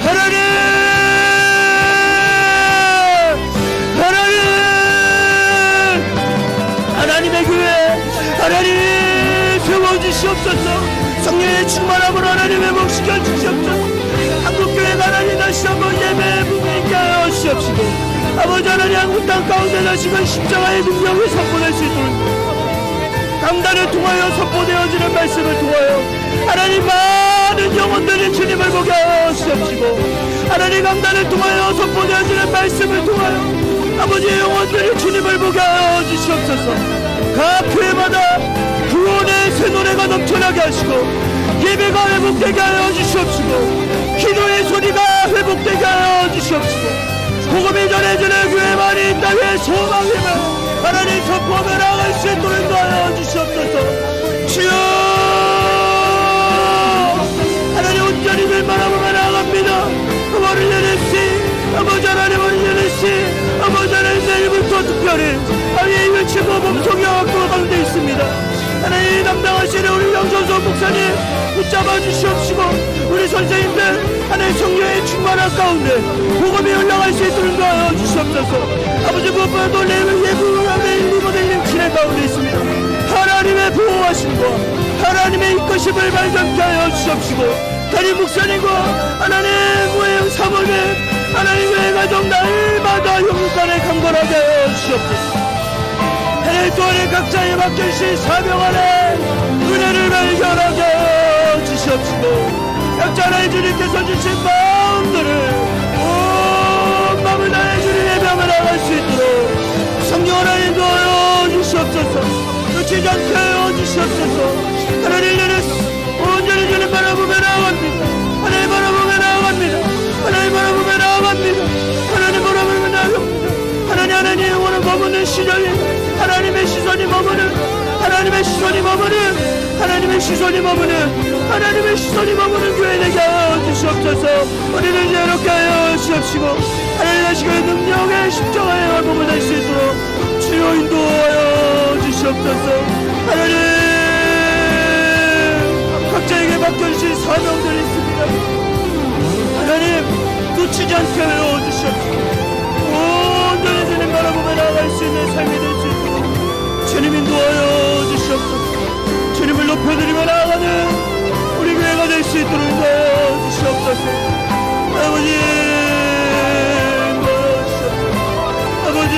하나님, 하나님, 하나님의 교회 하나님 세워주시옵소서. 성령의 충만함으로 하나님 회복시켜 주시옵소서. 한국교회가 하나님 다시 한번 예배에 분명히 하여 주시옵시고, 아버지 하나님, 한국 땅 가운데 다시금 십자가의 능력을 선포할 수 있도록 강단을 통하여 선포되어지는 말씀을 통하여 하나님 많은 영혼들이 주님을 보게 하여 주시옵시고, 하나님 강단을 통하여 선포되어지는 말씀을 통하여 아버지의 영혼들이 주님을 보게 하여 주시옵소서. 각 교회마다 구원의 새 노래가 넘쳐나게 하시고, 예배가 회복되게 하여 주시옵시고, 기도의 소리가 회복되게 하여 주시옵시고, 복음이 전해지는 교회만이 이 땅의 소망임을 하나님 선포하며 나아갈 수 있도록 인도하여 주시옵소서. 주여, 하나님 온전히 늘 바라보며 나아갑니다. 어머니 예레시, 아버지 하나님, 어머니 예레시, 아버지 하나님, 내일부터 특별히 아이의 일치고 범성경학교 가운데 있습니다. 하나님 담당하시는 우리 영선수 목사님 붙잡아 주시옵시고, 우리 선생님들 하나님 성령의 충만한 가운데 복음이 올라갈 수 있도록 도와주시옵소서. 주시옵소서. 아버지 무엇보다도 내일 예부의 리모델링 진행 가운데 있습니다. 하나님의 보호하심과 하나님의 이끄심을 발견케 하여 주시옵시고, 담임 목사님과 하나님의 사모님 하나님의 가정 날마다 영육간에 강건하게 하여 주시옵소서. 하나님 또한 각자의 맡겨주신 사명 안에 은혜를 발견하게 하여 주시옵시고, 각자 하나님 주님께서 주신 마음들을 온 마음을 다해 주님의 명을 나갈 수 있도록 성령 하나님 도와여 주시옵소서. 놓치지 않게 하여 주시옵소서. 하나님 온전히 주님 바라보며 나아갑니다. 하나님 바라보며 나아갑니다. 하나님 바라보며 나아갑니다. 하나님 바라보며 나아갑니다. 하나님 영원한 머무는 시절이 하나님의 시선이 머무는 하나님의 시선이 머무는 하나님의 시선이 머무는 하나님의 시선이 머무는 교회 되게 하여 주시옵소서. 우리를 자유롭게 하여 주시옵시고, 하나님 하시기의 능력의 십자가의 얼굴을 낼 수 있도록 주여 인도하여 주시옵소서. 하나님 각자에게 맡겨주신 사명들이 있습니다. 하나님 놓치지 않게 하여 주시옵소서. 온전히 주님 바라보며 나아갈 수 있는 삶이 될 수 있도록 주님 인도하여 주시옵소서. 주님을 높여드리며 나아가는 우리 교회가 될 수 있도록 인도하여 주시옵소서. 아버지 인도하여 주시옵소서. 아버지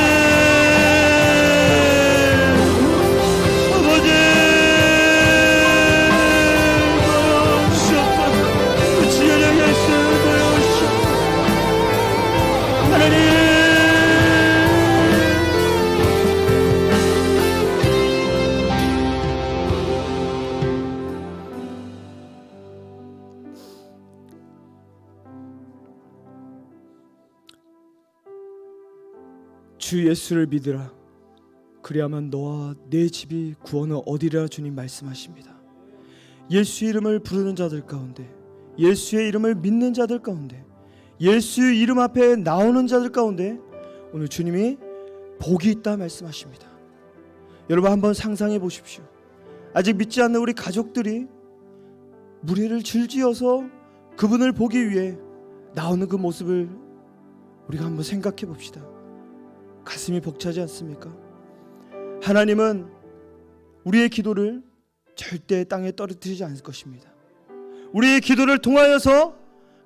주 예수를 믿으라. 그리하면 너와 내 집이 구원을 얻으리라 주님 말씀하십니다. 예수의 이름을 부르는 자들 가운데, 예수의 이름을 믿는 자들 가운데, 예수의 이름 앞에 나오는 자들 가운데 오늘 주님이 복이 있다 말씀하십니다. 여러분 한번 상상해 보십시오. 아직 믿지 않는 우리 가족들이 무리를 줄지어서 그분을 보기 위해 나오는 그 모습을 우리가 한번 생각해 봅시다. 가슴이 벅차지 않습니까? 하나님은 우리의 기도를 절대 땅에 떨어뜨리지 않을 것입니다. 우리의 기도를 통하여서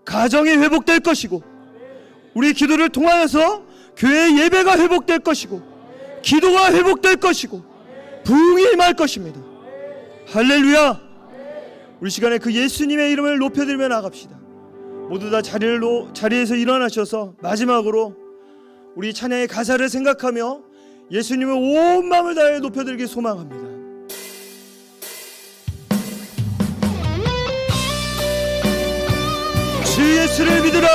가정이 회복될 것이고, 우리의 기도를 통하여서 교회 예배가 회복될 것이고, 기도가 회복될 것이고, 부흥이 임할 것입니다. 할렐루야. 우리 시간에 그 예수님의 이름을 높여드리며 나갑시다. 모두 다 자리에서 일어나셔서 마지막으로 우리 찬양의 가사를 생각하며 예수님을 온 마음을 다해 높여드리기 소망합니다. 주 예수를 믿으라.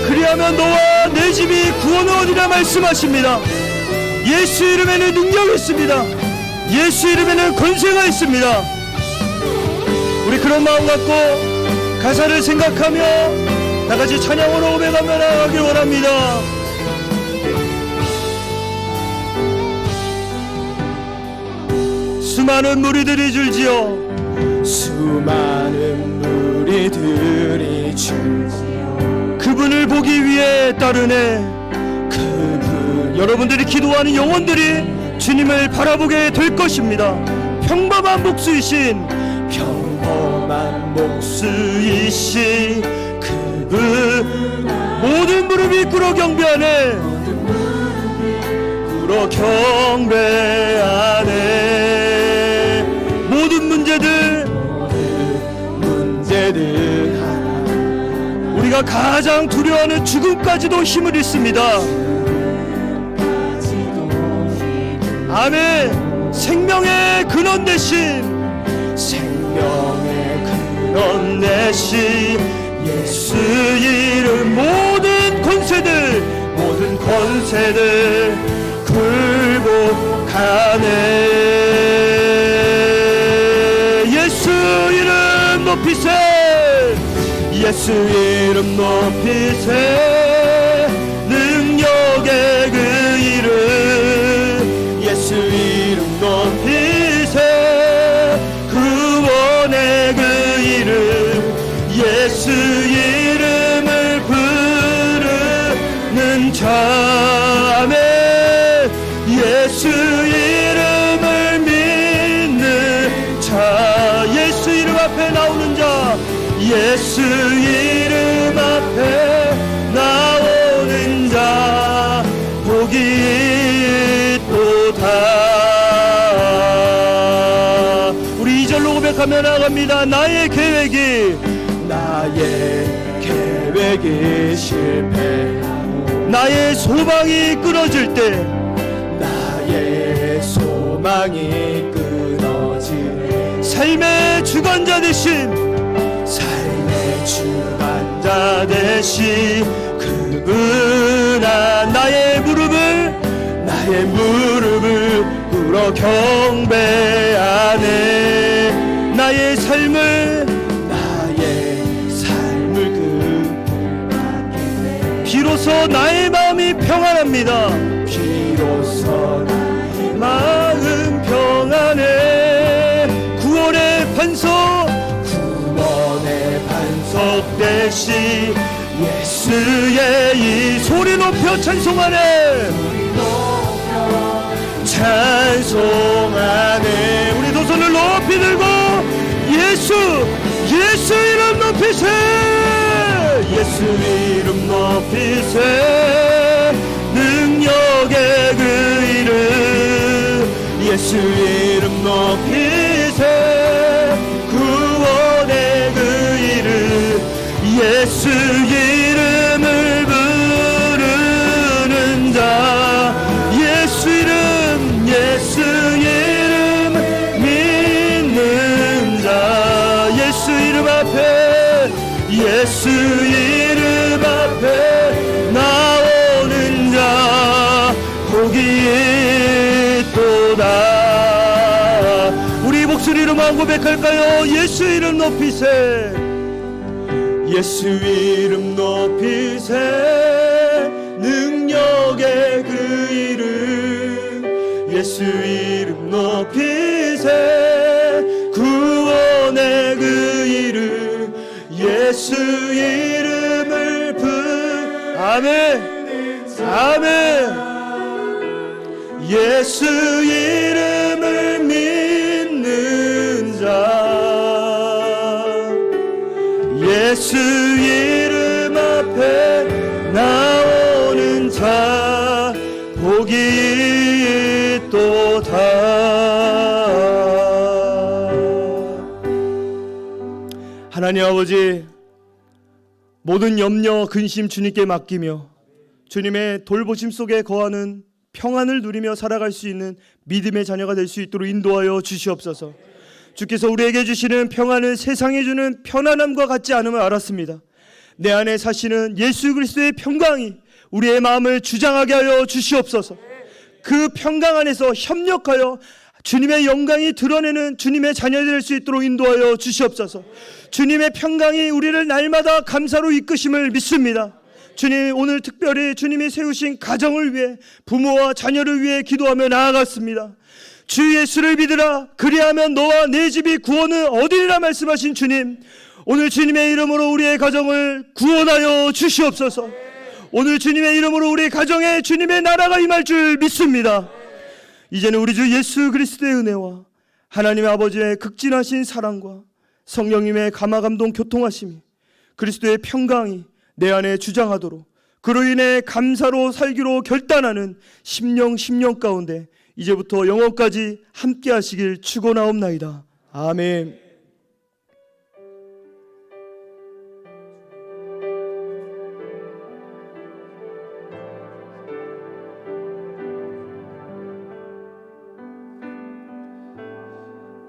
그리하면 너와 내 집이 구원을 얻으리라 말씀하십니다. 예수 이름에는 능력이 있습니다. 예수 이름에는 권세가 있습니다. 우리 그런 마음 갖고 가사를 생각하며 다같이 찬양으로 오며가며 나아가길 원합니다. 수많은 무리들이 줄지어, 수많은 무리들이 줄지어 그분을 보기 위해 따르네. 그분, 여러분들이 기도하는 영혼들이 주님을 바라보게 될 것입니다. 평범한 목수이신 그분, 모든 무릎이 꿇어 경배하네. 꿇어 경배하네. 모든 문제들 우리가 가장 두려워하는 죽음까지도 힘을 잃습니다. 아멘. 생명의 근원 대신, 생명의 근원 대신 예수 이름 모든 권세들 굴복하네. 예수 이름 높이세. 예수 이름 높이세. 능력의 그 이름, 예수 이름 높이세. 구원의 그 이름, 예수 이름을 부르는 자. 아멘. 예수 이름을 믿는 자, 예수 이름 앞에 나오는 자, 예수 이름 앞에 나오는 자 복이 있도다. 우리 2절로 고백하며 나갑니다. 나의 계획이 실패하고 나의 소망이 끊어질 때, 나의 소망이 끊어질 삶의 주관자 대신, 삶의 주관자 대신 그분아 나의 무릎을 꿇어 경배하네. 나의 삶을 비로소 나의 마음이 평안합니다. 비로소 나의 마음 평안해. 구원의 반석 대신 예수의 이 소리 높여 찬송하네. 찬송하네. 우리 두 손을 높이 들고 예수 이름 높이세. 예수 이름 높이세. 능력의 그 이름, 예수 이름 높이세. 구원의 그 이름, 예수 이름을 부르는 자. 예수 이름 믿는 자. 예수 이름 앞에, 예수 이름 앞에 나오는 자 복이 있도다. 우리 목소리로만 고백할까요? 예수 이름 높이세. 예수 이름 높이세. 능력의 그 이름, 예수 이름 높이세. 구원의 그 이름, 예수 이름을 아멘. 아멘. 예수 이름을 믿는 예수 이름 앞에 나오는 자 복이 있도다. 하나님 아버지, 모든 염려 근심 주님께 맡기며 주님의 돌보심 속에 거하는 평안을 누리며 살아갈 수 있는 믿음의 자녀가 될 수 있도록 인도하여 주시옵소서. 주께서 우리에게 주시는 평안을 세상에 주는 편안함과 같지 않음을 알았습니다. 내 안에 사시는 예수 그리스도의 평강이 우리의 마음을 주장하게 하여 주시옵소서. 그 평강 안에서 협력하여 주님의 영광이 드러내는 주님의 자녀들 될 수 있도록 인도하여 주시옵소서. 주님의 평강이 우리를 날마다 감사로 이끄심을 믿습니다. 주님, 오늘 특별히 주님이 세우신 가정을 위해, 부모와 자녀를 위해 기도하며 나아갔습니다. 주 예수를 믿으라, 그리하면 너와 내 집이 구원을 얻으리라 말씀하신 주님, 오늘 주님의 이름으로 우리의 가정을 구원하여 주시옵소서. 오늘 주님의 이름으로 우리 가정에 주님의 나라가 임할 줄 믿습니다. 이제는 우리 주 예수 그리스도의 은혜와 하나님 아버지의 극진하신 사랑과 성령님의 감화감동 교통하심이, 그리스도의 평강이 내 안에 주장하도록, 그로 인해 감사로 살기로 결단하는 심령 가운데 이제부터 영원까지 함께 하시길 축원하옵나이다. 아멘.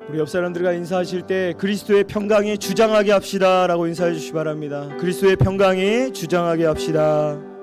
우리 옆 사람들과 인사하실 때 그리스도의 평강이 주장하게 합시다 라고 인사해 주시기 바랍니다. 그리스도의 평강이 주장하게 합시다.